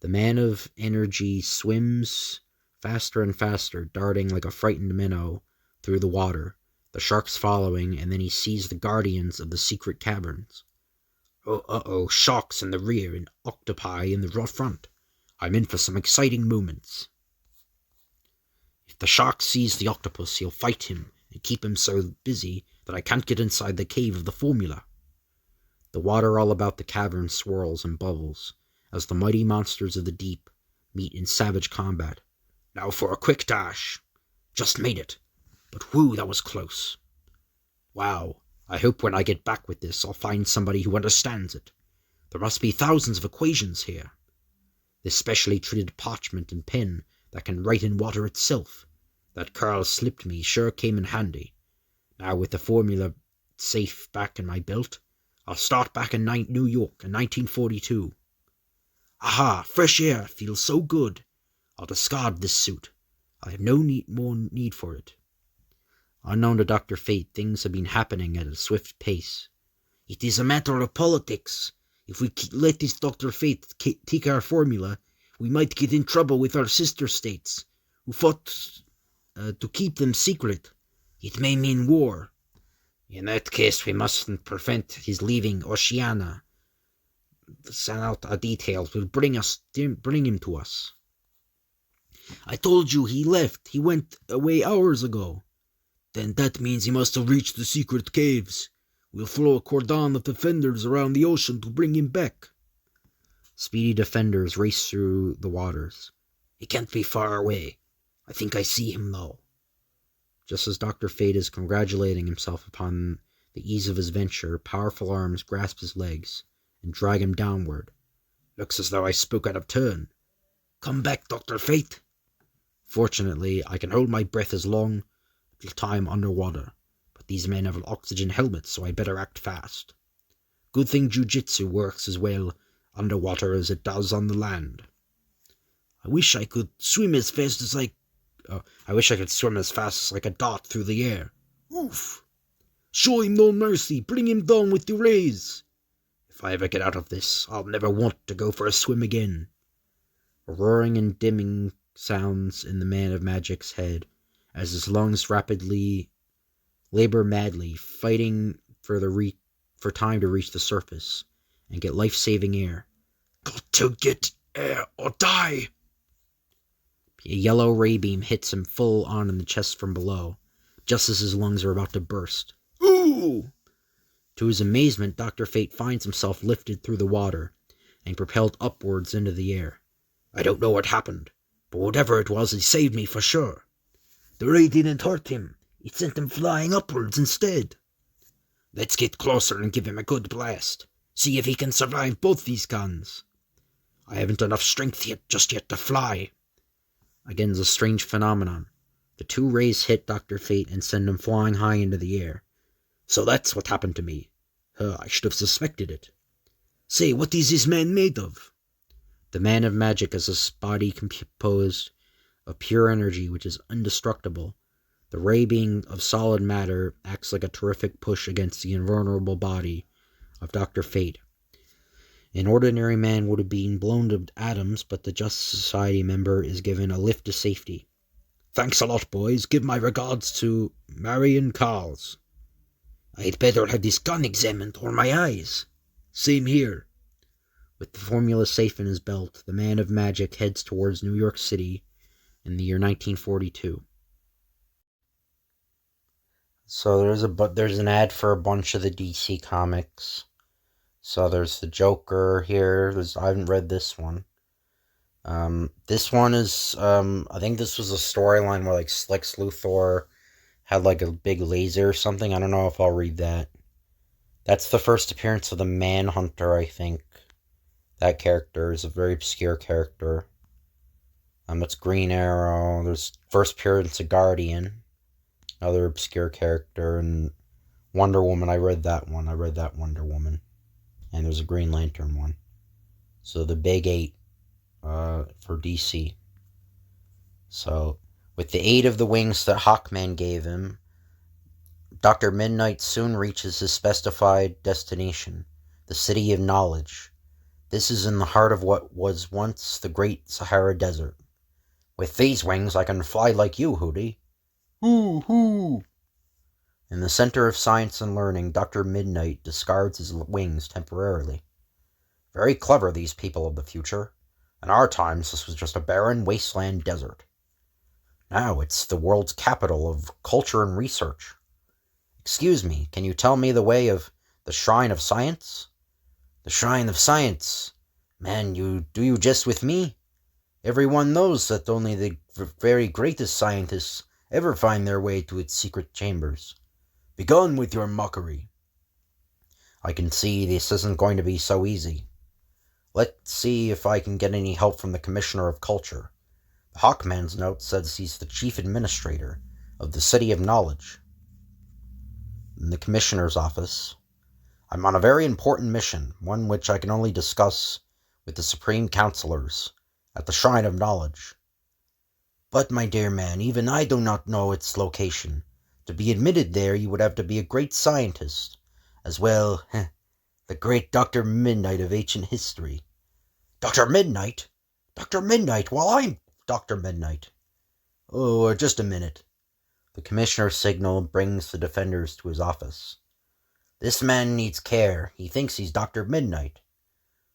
The man of energy swims faster and faster, darting like a frightened minnow through the water, the sharks following, and then he sees the guardians of the secret caverns. Sharks in the rear and octopi in the front. I'm in for some exciting moments. If the shark sees the octopus, he'll fight him and keep him so busy that I can't get inside the cave of the formula. The water all about the cavern swirls and bubbles as the mighty monsters of the deep meet in savage combat. Now for a quick dash. Just made it. But whew, that was close. Wow, I hope when I get back with this I'll find somebody who understands it. There must be thousands of equations here. This specially treated parchment and pen that can write in water itself, that Carl slipped me, sure came in handy. Now with the formula safe back in my belt, I'll start back in New York in 1942. Aha, fresh air feels so good. I'll discard this suit. I have no more need for it. Unknown to Dr. Fate, things have been happening at a swift pace. It is a matter of politics. If we let this Dr. Fate take our formula, we might get in trouble with our sister states, who fought to keep them secret. It may mean war. In that case, we mustn't prevent his leaving Oceania. Send out details. We'll bring him to us. I told you he left. He went away hours ago. Then that means he must have reached the secret caves. We'll throw a cordon of defenders around the ocean to bring him back. Speedy defenders race through the waters. He can't be far away. I think I see him now. Just as Dr. Fate is congratulating himself upon the ease of his venture, powerful arms grasp his legs and drag him downward. Looks as though I spoke out of turn. Come back, Dr. Fate. Fortunately, I can hold my breath as long as time underwater, but these men have oxygen helmets, so I better act fast. Good thing jiu-jitsu works as well underwater as it does on the land. I wish I could swim as fast as like a dot through the air. Oof! Show him no mercy. Bring him down with the rays. If I ever get out of this, I'll never want to go for a swim again. A roaring and dimming sounds in the man of magic's head as his lungs rapidly labor madly, fighting for time to reach the surface and get life-saving air. Got to get air or die. A yellow ray beam hits him full on in the chest from below, just as his lungs are about to burst. Ooh! To his amazement, Dr. Fate finds himself lifted through the water and propelled upwards into the air. I don't know what happened, but whatever it was, it saved me for sure. The ray didn't hurt him. It sent him flying upwards instead. Let's get closer and give him a good blast. See if he can survive both these guns. I haven't enough strength just yet to fly. Again, the strange phenomenon. The two rays hit Dr. Fate and send him flying high into the air. So that's what happened to me. I should have suspected it. Say, what is this man made of? The man of magic is a body composed of pure energy which is indestructible. The ray being of solid matter acts like a terrific push against the invulnerable body of Dr. Fate. An ordinary man would have been blown to atoms, but the Justice Society member is given a lift to safety. Thanks a lot, boys. Give my regards to Marion Carls. I'd better have this gun examined, or my eyes. Same here. With the formula safe in his belt, the man of magic heads towards New York City in the year 1942. So there's an ad for a bunch of the DC comics. So there's the Joker here. I haven't read this one. This one is I think this was a storyline where like Lex Luthor had like a big laser or something. I don't know if I'll read that. That's the first appearance of the Manhunter, I think. That character is a very obscure character. It's Green Arrow. There's first appearance of Guardian, another obscure character, and Wonder Woman. I read that one. I read that Wonder Woman. And there's a Green Lantern one. So the big 8 for DC. So, with the aid of the wings that Hawkman gave him, Dr. Midnight soon reaches his specified destination, the City of Knowledge. This is in the heart of what was once the Great Sahara Desert. With these wings, I can fly like you, Hootie. Hoo, hoo. In the center of science and learning, Dr. Midnight discards his wings temporarily. Very clever, these people of the future. In our times, this was just a barren wasteland desert. Now it's the world's capital of culture and research. Excuse me, can you tell me the way of the Shrine of Science? The Shrine of Science? Man, you jest with me? Everyone knows that only the very greatest scientists ever find their way to its secret chambers. Begone with your mockery. I can see this isn't going to be so easy. Let's see if I can get any help from the Commissioner of Culture. The Hawkman's note says he's the Chief Administrator of the City of Knowledge. In the Commissioner's office, I'm on a very important mission, one which I can only discuss with the Supreme Counselors at the Shrine of Knowledge. But, my dear man, even I do not know its location. To be admitted there, you would have to be a great scientist, as well, the great Dr. Midnight of ancient history. Dr. Midnight? Dr. Midnight? Well, I'm Dr. Midnight. Oh, just a minute. The commissioner's signal brings the defenders to his office. "This man needs care. He thinks he's Dr. Midnight."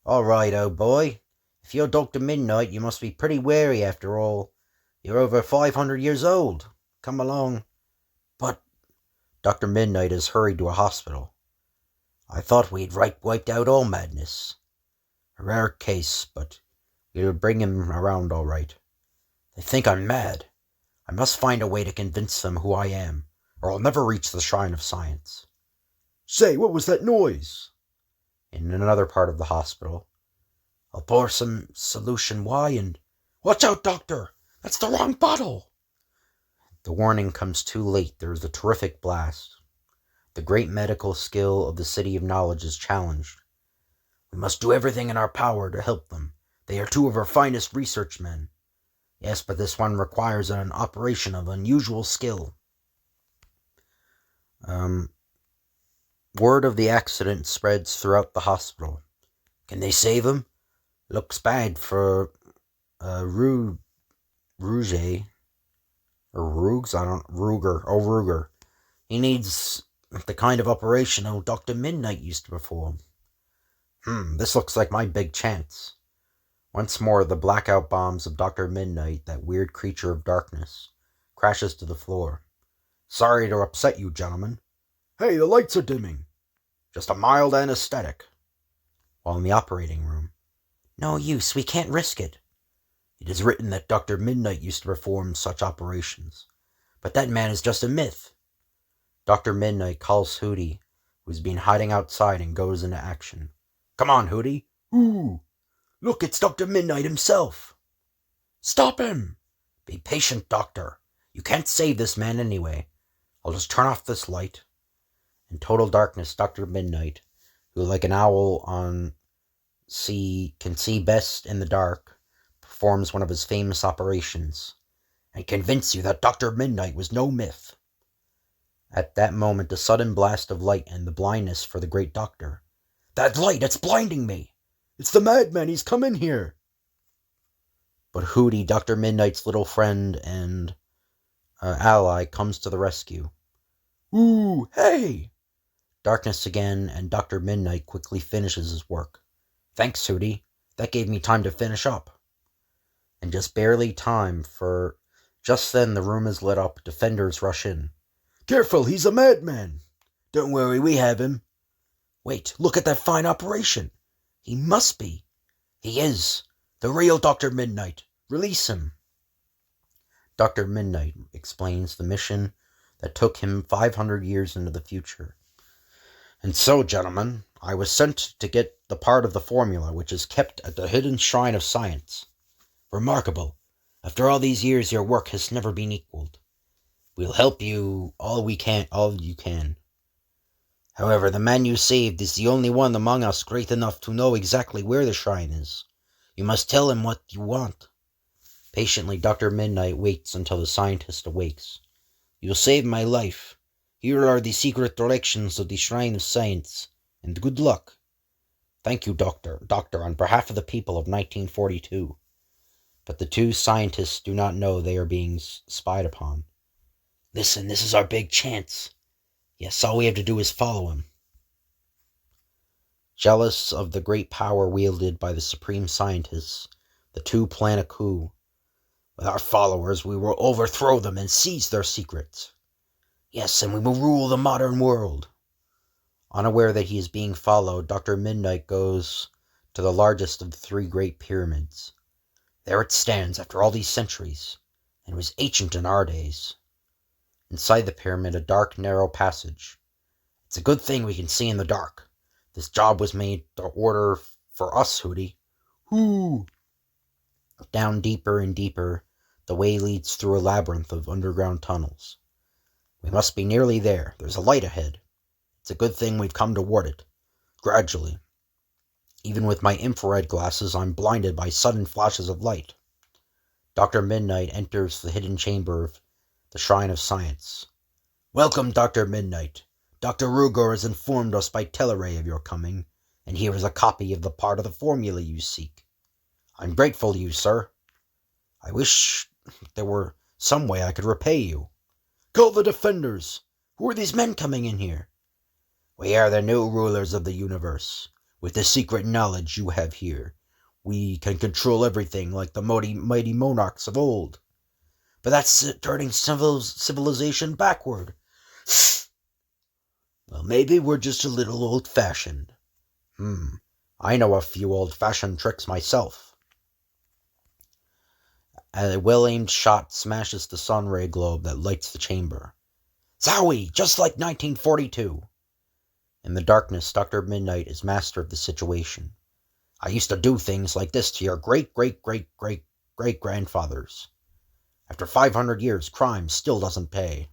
"All right, old boy. If you're Dr. Midnight, you must be pretty wary after all. You're over 500 years old. Come along." "But—" Dr. Midnight is hurried to a hospital. "I thought we'd wiped out all madness. A rare case, but we'll bring him around all right. They think I'm mad. I must find a way to convince them who I am, or I'll never reach the shrine of science." Say, what was that noise? In another part of the hospital. "I'll pour some solution Y and—" "Watch out, Doctor! That's the wrong bottle!" The warning comes too late. There is a terrific blast. The great medical skill of the City of Knowledge is challenged. "We must do everything in our power to help them. They are two of our finest research men." "Yes, but this one requires an operation of unusual skill." Word of the accident spreads throughout the hospital. "Can they save him? Looks bad for Rouge or Ruges. Ruger. He needs the kind of operation old Dr. Midnight used to perform." This looks like my big chance. Once more, the blackout bombs of Dr. Midnight, that weird creature of darkness, crashes to the floor. "Sorry to upset you, gentlemen." Hey, the lights are dimming. "Just a mild anesthetic." While in the operating room. "No use, we can't risk it." "It is written that Dr. Midnight used to perform such operations. But that man is just a myth." Dr. Midnight calls Hooty, who's been hiding outside, and goes into action. "Come on, Hooty." Ooh, look, it's Dr. Midnight himself. "Stop him!" "Be patient, Doctor. You can't save this man anyway. I'll just turn off this light." In total darkness, Dr. Midnight, who like an owl can see best in the dark, performs one of his famous operations, and convince you that Dr. Midnight was no myth. At that moment, a sudden blast of light and the blindness for the great doctor. "That light, it's blinding me!" It's the madman, he's come in here. But Hooty, Dr. Midnight's little friend and ally, comes to the rescue. Ooh, hey! Darkness again, and Dr. Midnight quickly finishes his work. "Thanks, Hooty. That gave me time to finish up." And just barely time, for just then the room is lit up. Defenders rush in. Careful, he's a madman. "Don't worry, we have him." "Wait, look at that fine operation. He must be." "He is. The real Dr. Midnight. Release him." Dr. Midnight explains the mission that took him 500 years into the future. "And so, gentlemen, I was sent to get the part of the formula which is kept at the hidden shrine of science. Remarkable. After all these years, your work has never been equaled. We'll help you all you can. However, the man you saved is the only one among us great enough to know exactly where the shrine is. You must tell him what you want." Patiently, Dr. Midnight waits until the scientist awakes. "You'll save my life. Here are the secret directions of the Shrine of Science, and good luck." "Thank you, Doctor, on behalf of the people of 1942. But the two scientists do not know they are being spied upon. "Listen, this is our big chance. Yes, all we have to do is follow him." Jealous of the great power wielded by the supreme scientists, the two plan a coup. "With our followers, we will overthrow them and seize their secrets. Yes, and we will rule the modern world." Unaware that he is being followed, Dr. Midnight goes to the largest of the three great pyramids. There it stands after all these centuries, and was ancient in our days. Inside the pyramid, a dark, narrow passage. "It's a good thing we can see in the dark. This job was made to order for us, Hooty." Ooh. Down deeper and deeper, the way leads through a labyrinth of underground tunnels. "We must be nearly there. There's a light ahead. It's a good thing we've come toward it. Gradually. Even with my infrared glasses, I'm blinded by sudden flashes of light." Dr. Midnight enters the hidden chamber of the Shrine of Science. "Welcome, Dr. Midnight. Dr. Ruger has informed us by teleray of your coming, and here is a copy of the part of the formula you seek. I'm grateful to you, sir. I wish there were some way I could repay you." Call the defenders! Who are these men coming in here? We are the new rulers of the universe. With the secret knowledge you have here, we can control everything like the mighty monarchs of old. But that's turning civilization backward. Well, maybe we're just a little old-fashioned. I know a few old-fashioned tricks myself. A well-aimed shot smashes the sun ray globe that lights the chamber. Zowie, just like 1942. In the darkness, Dr. Midnight is master of the situation. I used to do things like this to your great-great-great-great-great-grandfathers. After 500 years, crime still doesn't pay.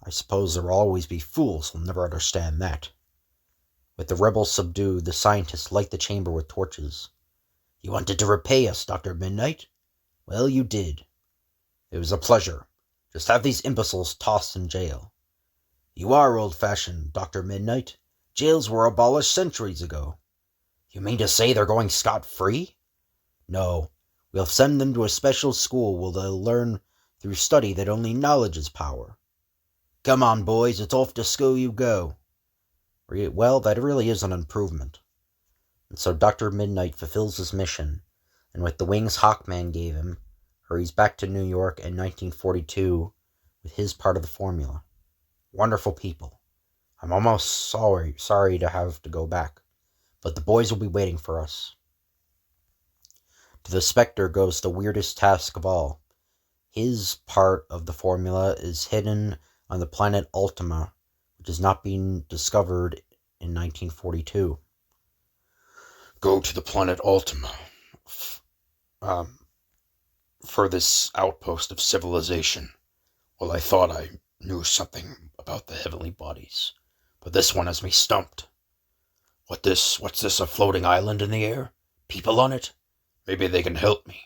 I suppose there will always be fools who'll never understand that. With the rebels subdued, the scientists light the chamber with torches. You wanted to repay us, Dr. Midnight? Well, you did. It was a pleasure. Just have these imbeciles tossed in jail. You are old-fashioned, Dr. Midnight. Jails were abolished centuries ago. You mean to say they're going scot-free? No. We'll send them to a special school where they'll learn through study that only knowledge is power. Come on, boys, it's off to school you go. Well, that really is an improvement. And so Dr. Midnight fulfills his mission, and with the wings Hawkman gave him, hurries back to New York in 1942 with his part of the formula. Wonderful people. I'm almost sorry to have to go back, but the boys will be waiting for us. To the Spectre goes the weirdest task of all. His part of the formula is hidden on the planet Ultima, which has not been discovered in 1942. Go to the planet Ultima. Furthest outpost of civilization. Well, I thought I knew something about the heavenly bodies, but this one has me stumped. What's this, a floating island in the air? People on it? Maybe they can help me.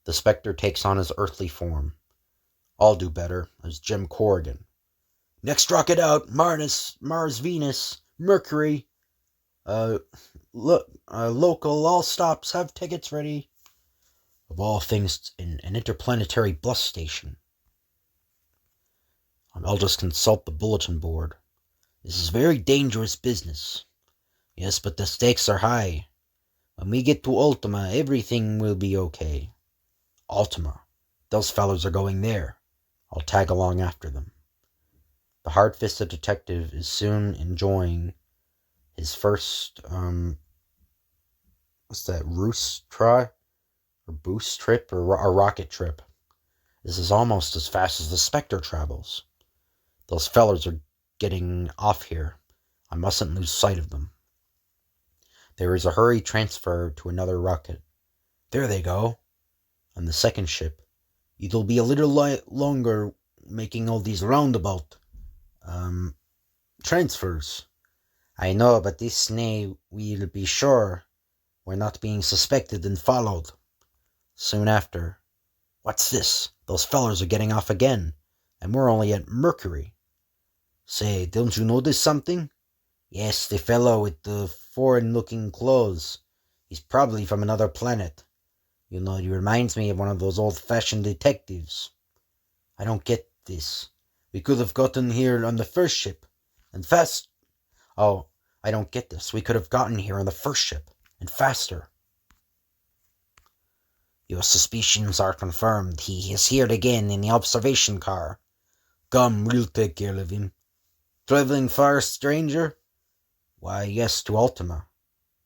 The Spectre takes on his earthly form. I'll do better, as Jim Corrigan. Next rocket out, Mars, Venus, Mercury. Local, all stops, have tickets ready. Of all things, an interplanetary bus station. I'll just consult the bulletin board. This is very dangerous business. Yes, but the stakes are high. When we get to Ultima, everything will be okay. Ultima. Those fellows are going there. I'll tag along after them. The hard-fisted detective is soon enjoying his first, roost try? Or boost trip? Or a rocket trip. This is almost as fast as the Spectre travels. Those fellows are getting off here. I mustn't lose sight of them. There is a hurried transfer to another rocket. There they go. On the second ship. It'll be a little longer making all these roundabout transfers. I know, but this way we'll be sure we're not being suspected and followed. Soon after. What's this? Those fellows are getting off again, and we're only at Mercury. Say, don't you notice something? Yes, the fellow with the foreign-looking clothes. He's probably from another planet. You know, he reminds me of one of those old-fashioned detectives. I don't get this. We could have gotten here on the first ship, and fast. Oh, I don't get this. We could have gotten here on the first ship, and faster. Your suspicions are confirmed. He is here again in the observation car. Come, we'll take care of him. Traveling far, stranger? Why, yes, to Ultima.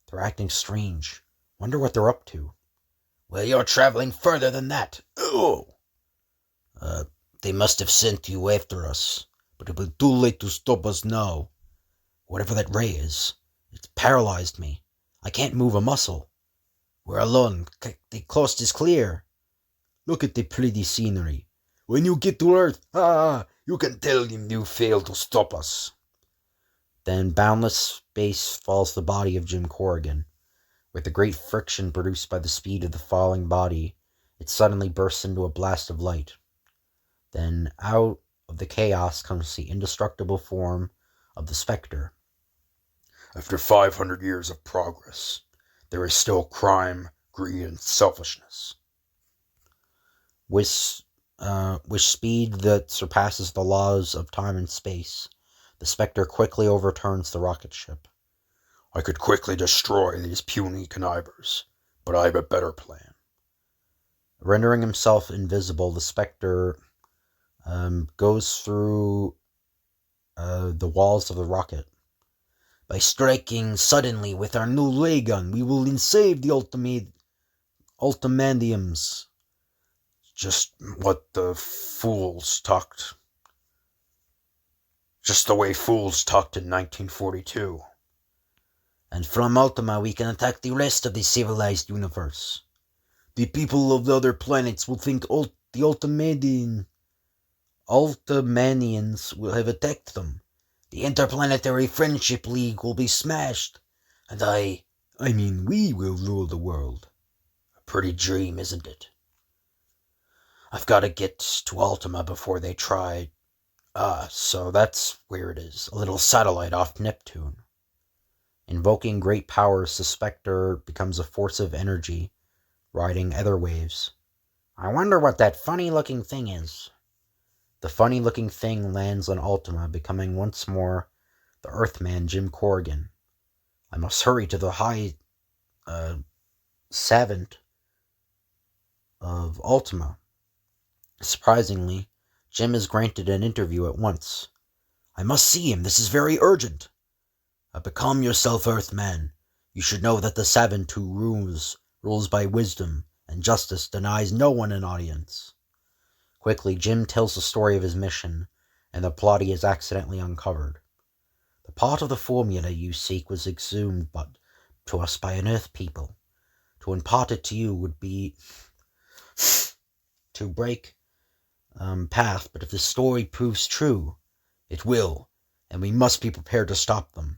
They're acting strange. Wonder what they're up to. Well, you're traveling further than that. Oh! They must have sent you after us, but it will be too late to stop us now. Whatever that ray is, it's paralyzed me. I can't move a muscle. We're alone. The coast is clear. Look at the pretty scenery. When you get to Earth, you can tell him you failed to stop us. Then boundless space falls the body of Jim Corrigan. With the great friction produced by the speed of the falling body, it suddenly bursts into a blast of light. Then out of the chaos comes the indestructible form of the Spectre. After 500 years of progress, there is still crime, greed, and selfishness. with speed that surpasses the laws of time and space, the Spectre quickly overturns the rocket ship. I could quickly destroy these puny connivers, but I have a better plan. Rendering himself invisible, the Spectre goes through the walls of the rocket. By striking suddenly with our new ray gun, we will save the Ultimandiums. Just what the fools talked. Just the way fools talked in 1942. And from Ultima we can attack the rest of the civilized universe. The people of the other planets will think the Ultimanians will have attacked them. The Interplanetary Friendship League will be smashed. And we will rule the world. A pretty dream, isn't it? I've got to get to Ultima before they try. So that's where it is. A little satellite off Neptune. Invoking great powers, the Spectre becomes a force of energy, riding ether waves. I wonder what that funny-looking thing is. The funny-looking thing lands on Ultima, becoming once more the Earthman Jim Corrigan. I must hurry to the high savant of Ultima. Surprisingly, Jim is granted an interview at once. I must see him. This is very urgent. Becalm yourself, Earthman. You should know that the savant who rules by wisdom and justice denies no one an audience. Quickly, Jim tells the story of his mission, and the plot he has accidentally uncovered. The part of the formula you seek was exhumed to us by an Earth people. To impart it to you would be to break path, but if the story proves true, it will, and we must be prepared to stop them.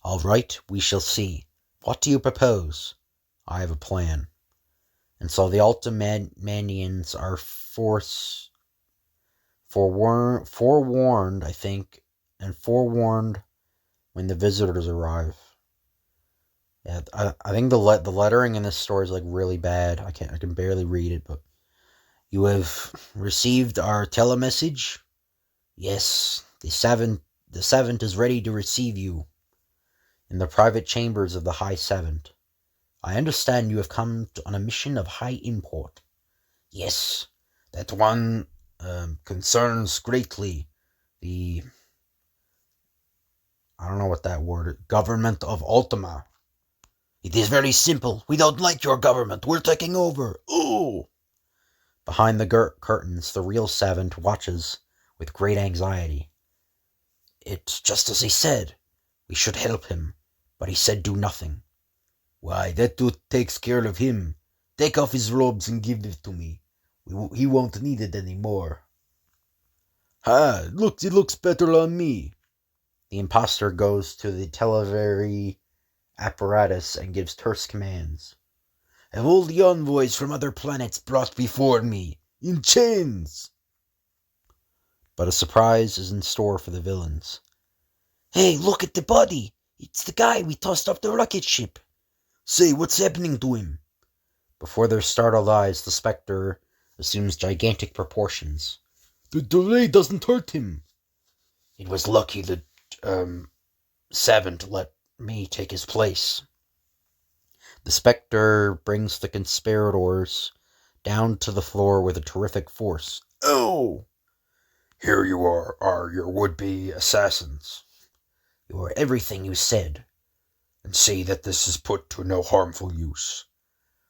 All right, we shall see. What do you propose? I have a plan. And so the Ultimandians are forewarned, I think, and forewarned when the visitors arrive. Yeah, I think the lettering in this story is like really bad. I can barely read it, but you have received our telemessage? Yes, the savant is ready to receive you. In the private chambers of the High Savant. I understand you have come on a mission of high import. Yes, that one concerns greatly the, I don't know what that word is, government of Ultima. It is very simple. We don't like your government. We're taking over. Ooh! Behind the curtains, the real savant watches with great anxiety. It's just as he said. We should help him. But he said do nothing. Why, that dude takes care of him. Take off his robes and give it to me. He won't need it anymore. Look, it looks better on me. The impostor goes to the televery apparatus and gives terse commands. Have all the envoys from other planets brought before me, in chains. But a surprise is in store for the villains. Hey, look at the body. It's the guy we tossed off the rocket ship. Say, what's happening to him? Before their startled eyes, the Spectre assumes gigantic proportions. The delay doesn't hurt him. It was lucky that Savant let me take his place. The Spectre brings the conspirators down to the floor with a terrific force. Oh! Here you are your would-be assassins. You are everything you said. And see that this is put to no harmful use.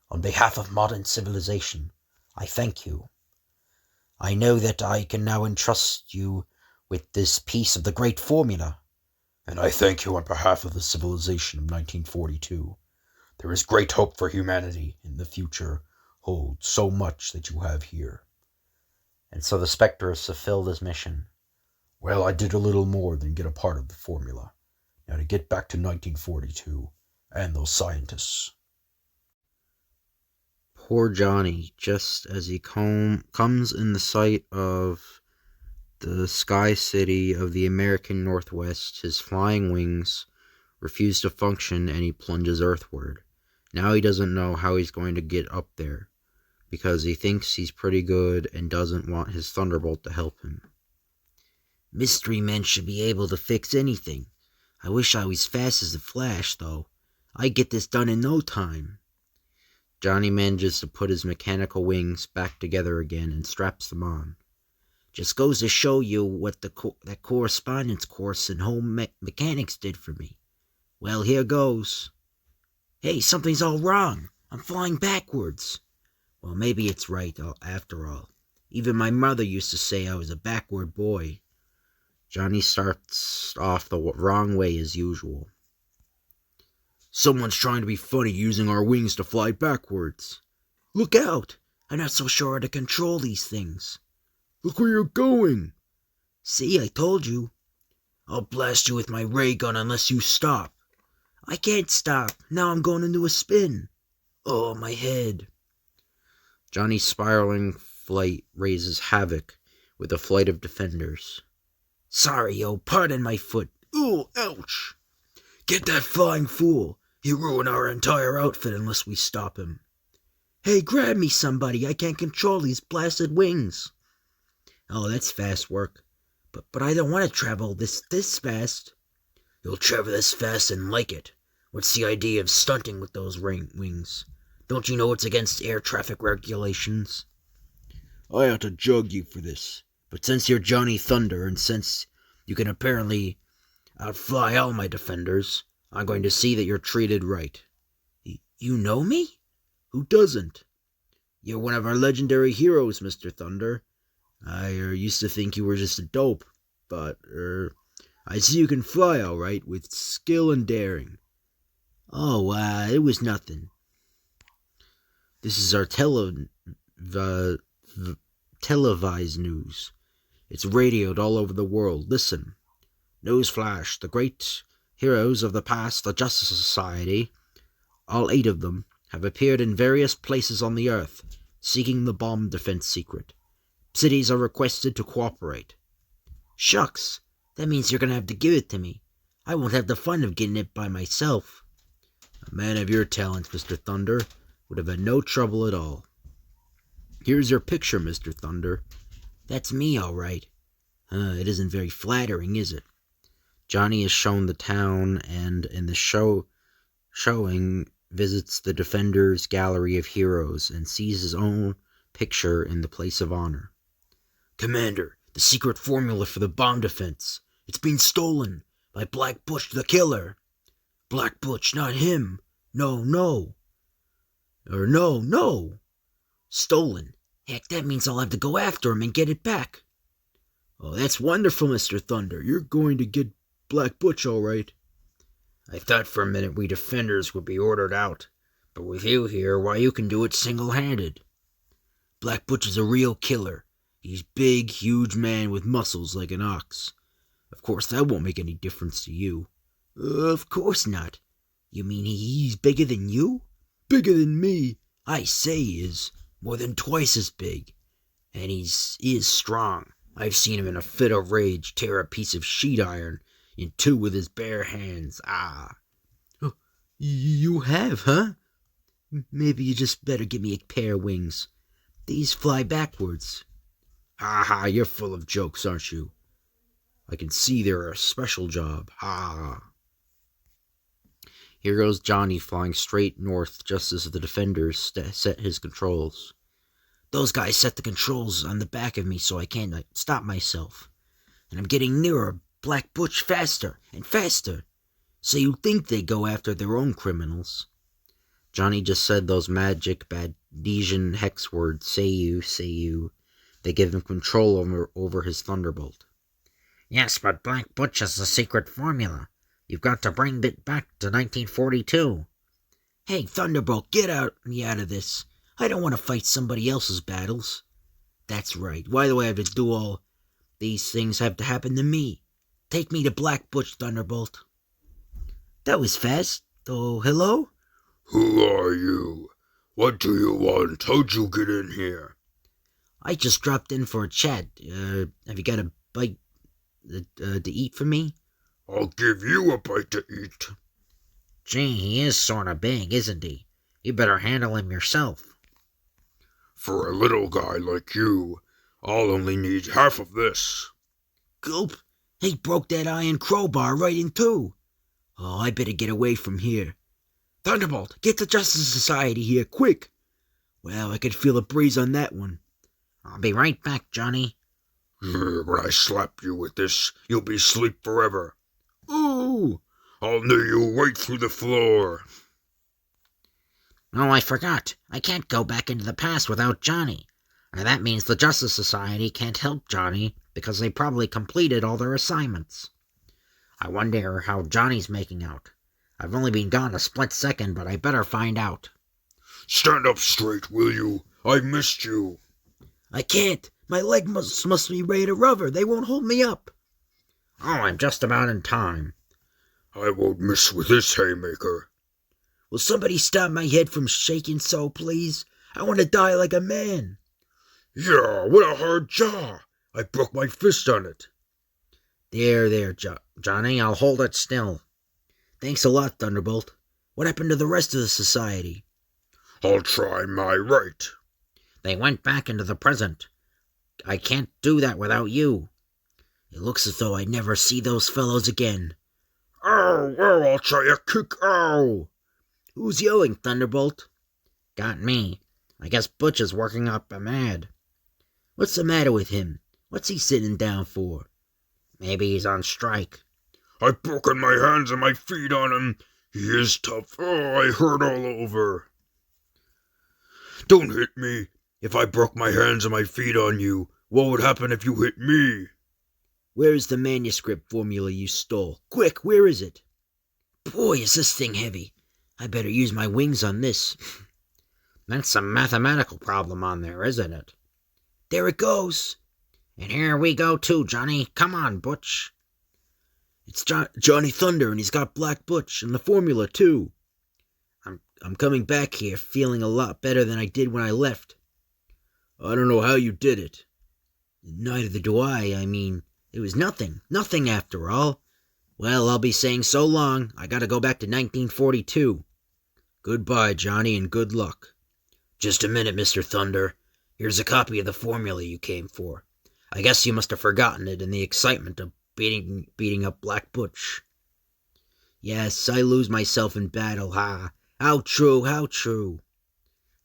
On behalf of modern civilization, I thank you. I know that I can now entrust you with this piece of the great formula. And I thank you on behalf of the civilization of 1942. There is great hope for humanity in the future. Hold so much that you have here. And so the Spectre has fulfilled his mission. Well, I did a little more than get a part of the formula. Now to get back to 1942 and those scientists. Poor Johnny, just as he comes in the sight of the sky city of the American Northwest, his flying wings refuse to function and he plunges earthward. Now he doesn't know how he's going to get up there. because he thinks he's pretty good and doesn't want his Thunderbolt to help him. Mystery men should be able to fix anything. I wish I was fast as the Flash, though. I'd get this done in no time. Johnny manages to put his mechanical wings back together again and straps them on. Just goes to show you what that correspondence course in home mechanics did for me. Well, here goes. Hey, something's all wrong. I'm flying backwards. Well, maybe it's right, after all. Even my mother used to say I was a backward boy. Johnny starts off the wrong way as usual. Someone's trying to be funny using our wings to fly backwards. Look out! I'm not so sure how to control these things. Look where you're going! See, I told you. I'll blast you with my ray gun unless you stop. I can't stop. Now I'm going into a spin. Oh, my head. Johnny's spiraling flight raises havoc with a flight of defenders. Sorry, yo, pardon my foot. Ooh, ouch. Get that flying fool. He'll ruin our entire outfit unless we stop him. Hey, grab me, somebody. I can't control these blasted wings. Oh, that's fast work. But I don't want to travel this fast. You'll travel this fast and like it. What's the idea of stunting with those wings? Don't you know it's against air traffic regulations? I ought to jug you for this. But since you're Johnny Thunder, and since you can apparently outfly all my defenders, I'm going to see that you're treated right. You know me? Who doesn't? You're one of our legendary heroes, Mr. Thunder. I used to think you were just a dope, but I see you can fly all right with skill and daring. Oh, it was nothing. This is our televised news. It's radioed all over the world. Listen. Newsflash, the great heroes of the past, the Justice Society, all 8 of them, have appeared in various places on the Earth, seeking the bomb defense secret. Cities are requested to cooperate. Shucks, that means you're going to have to give it to me. I won't have the fun of getting it by myself. A man of your talents, Mr. Thunder, would have had no trouble at all. Here's your picture, Mr. Thunder. That's me, all right. It isn't very flattering, is it? Johnny is shown the town and, in the showing, visits the Defenders' Gallery of Heroes and sees his own picture in the place of honor. Commander, the secret formula for the bomb defense. It's been stolen by Black Butch the Killer. Black Butch, not him. No. Stolen. Heck, that means I'll have to go after him and get it back. Oh, that's wonderful, Mr. Thunder. You're going to get Black Butch, all right. I thought for a minute we Defenders would be ordered out, but with you here, why, you can do it single-handed. Black Butch is a real killer. He's big, huge man with muscles like an ox. Of course, that won't make any difference to you. Of course not. You mean he's bigger than you? Bigger than me? I say he is. More than twice as big. And he is strong. I've seen him in a fit of rage tear a piece of sheet iron in 2 with his bare hands. Ah. Oh, you have, huh? Maybe you just better give me a pair of wings. These fly backwards. Ha, you're full of jokes, aren't you? I can see they're a special job. Ha. Here goes Johnny flying straight north just as the Defenders set his controls. Those guys set the controls on the back of me so I can't stop myself. And I'm getting nearer Black Butch faster and faster. So you'd think they'd go after their own criminals. Johnny just said those magic Badesian hex words, say you. They give him control over his Thunderbolt. Yes, but Black Butch is the secret formula. You've got to bring it back to 1942. Hey, Thunderbolt, get me out of this. I don't want to fight somebody else's battles. That's right. Why do I have to do all these things have to happen to me? Take me to Black Butch, Thunderbolt. That was fast. Oh, hello? Who are you? What do you want? How'd you get in here? I just dropped in for a chat. Have you got a bite to eat for me? I'll give you a bite to eat. Gee, he is sort of big, isn't he? You better handle him yourself. For a little guy like you, I'll only need half of this. Gulp! He broke that iron crowbar right in two. Oh, I better get away from here. Thunderbolt, get the Justice Society here, quick! Well, I could feel a breeze on that one. I'll be right back, Johnny. When I slap you with this, you'll be asleep forever. Ooh! I'll nail you right through the floor. Oh, I forgot. I can't go back into the past without Johnny. And that means the Justice Society can't help Johnny because they probably completed all their assignments. I wonder how Johnny's making out. I've only been gone a split second, but I better find out. Stand up straight, will you? I missed you. I can't. My leg must be ready to rubber. They won't hold me up. Oh, I'm just about in time. I won't miss with this haymaker. Will somebody stop my head from shaking so, please? I want to die like a man. Yeah, what a hard jaw. I broke my fist on it. There, Johnny, I'll hold it still. Thanks a lot, Thunderbolt. What happened to the rest of the society? I'll try my right. They went back into the present. I can't do that without you. It looks as though I'd never see those fellows again. Ow, I'll try a kick, ow. Who's yelling, Thunderbolt? Got me. I guess Butch is working up a mad. What's the matter with him? What's he sitting down for? Maybe he's on strike. I've broken my hands and my feet on him. He is tough. Oh, I hurt all over. Don't hit me. If I broke my hands and my feet on you, what would happen if you hit me? Where is the manuscript formula you stole? Quick, where is it? Boy, is this thing heavy. I better use my wings on this. That's some mathematical problem on there, isn't it? There it goes. And here we go too, Johnny. Come on, Butch. It's Johnny Thunder, and he's got Black Butch, and the formula, too. I'm coming back here feeling a lot better than I did when I left. I don't know how you did it. Neither do I. I mean, it was nothing. Nothing after all. Well, I'll be saying so long. I gotta go back to 1942. Goodbye, Johnny, and good luck. Just a minute, Mr. Thunder. Here's a copy of the formula you came for. I guess you must have forgotten it in the excitement of beating up Black Butch. Yes, I lose myself in battle, ha. How true, how true.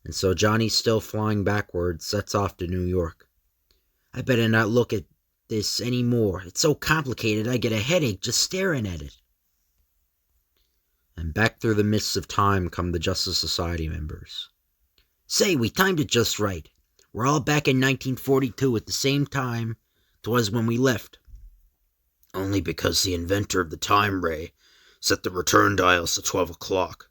And so Johnny, still flying backwards, sets off to New York. I better not look at this any more. It's so complicated I get a headache just staring at it. And back through the mists of time come the Justice Society members. Say, we timed it just right. We're all back in 1942 at the same time 'twas when we left. Only because the inventor of the time ray set the return dials to 12 o'clock.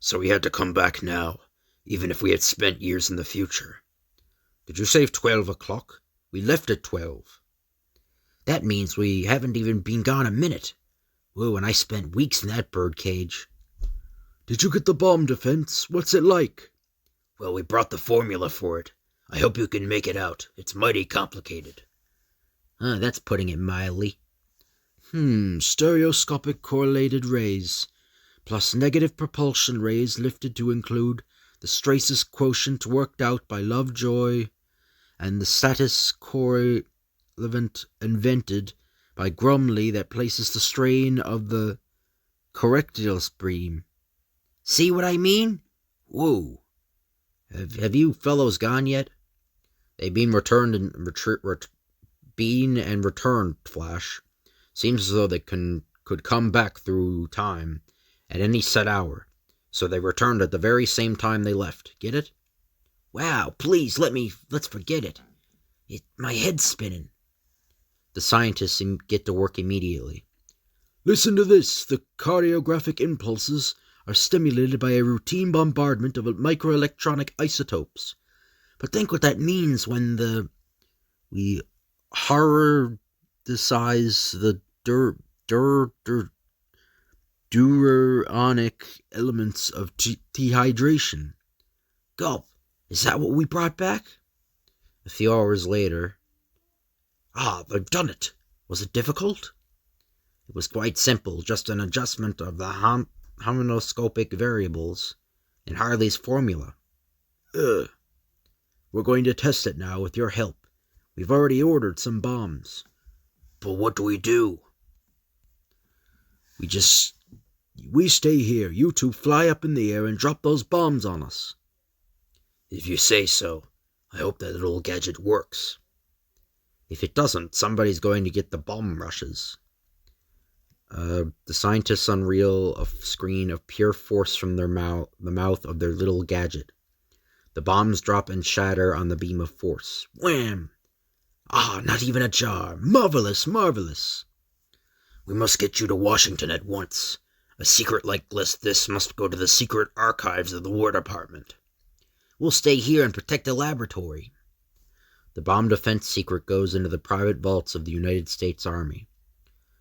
So we had to come back now, even if we had spent years in the future. Did you say 12 o'clock? We left at 12. That means we haven't even been gone a minute. Whoa, and I spent weeks in that birdcage. Did you get the bomb defense? What's it like? Well, we brought the formula for it. I hope you can make it out. It's mighty complicated. That's putting it mildly. Stereoscopic correlated rays, plus negative propulsion rays lifted to include the stasis quotient worked out by Lovejoy, and the status correlevant invented by Grumley that places the strain of the correctile beam. See what I mean? Whoa. Have you fellows gone yet? They've been returned and returned, Flash. Seems as though they could come back through time at any set hour. So they returned at the very same time they left. Get it? Wow, please, let's forget it. My head's spinning. The scientists get to work immediately. Listen to this. The cardiographic impulses are stimulated by a routine bombardment of microelectronic isotopes. But think what that means when we horror size the duronic elements of dehydration. Gulp. Is that what we brought back? A few hours later. They've done it. Was it difficult? It was quite simple, just an adjustment of the homonoscopic variables in Hartley's formula. We're going to test it now with your help. We've already ordered some bombs. But what do we do? We stay here. You two fly up in the air and drop those bombs on us. If you say so. I hope that little gadget works. If it doesn't, somebody's going to get the bomb rushes. The scientists unreel a screen of pure force from the mouth of their little gadget. The bombs drop and shatter on the beam of force. Wham! Ah, not even a jar. Marvelous, marvelous. We must get you to Washington at once. A secret like this must go to the secret archives of the War Department. We'll stay here and protect the laboratory. The bomb defense secret goes into the private vaults of the United States Army.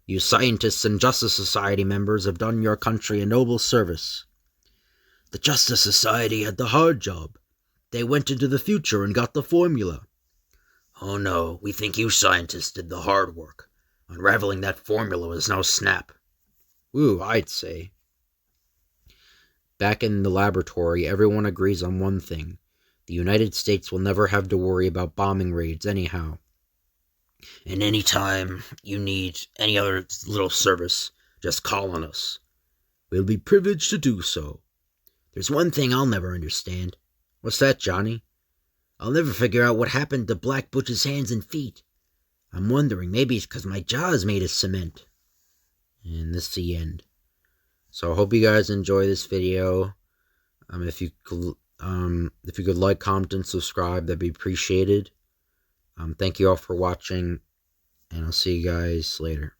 You scientists and Justice Society members have done your country a noble service. The Justice Society had the hard job. They went into the future and got the formula. Oh no, we think you scientists did the hard work. Unraveling that formula was no snap. Ooh, I'd say. Back in the laboratory, everyone agrees on one thing. The United States will never have to worry about bombing raids anyhow. And any time you need any other little service, just call on us. We'll be privileged to do so. There's one thing I'll never understand. What's that, Johnny? I'll never figure out what happened to Black Butch's hands and feet. I'm wondering, maybe it's because my jaw is made of cement. And this is the end. So I hope you guys enjoy this video. If you could like, comment, and subscribe, that'd be appreciated. Thank you all for watching, and I'll see you guys later.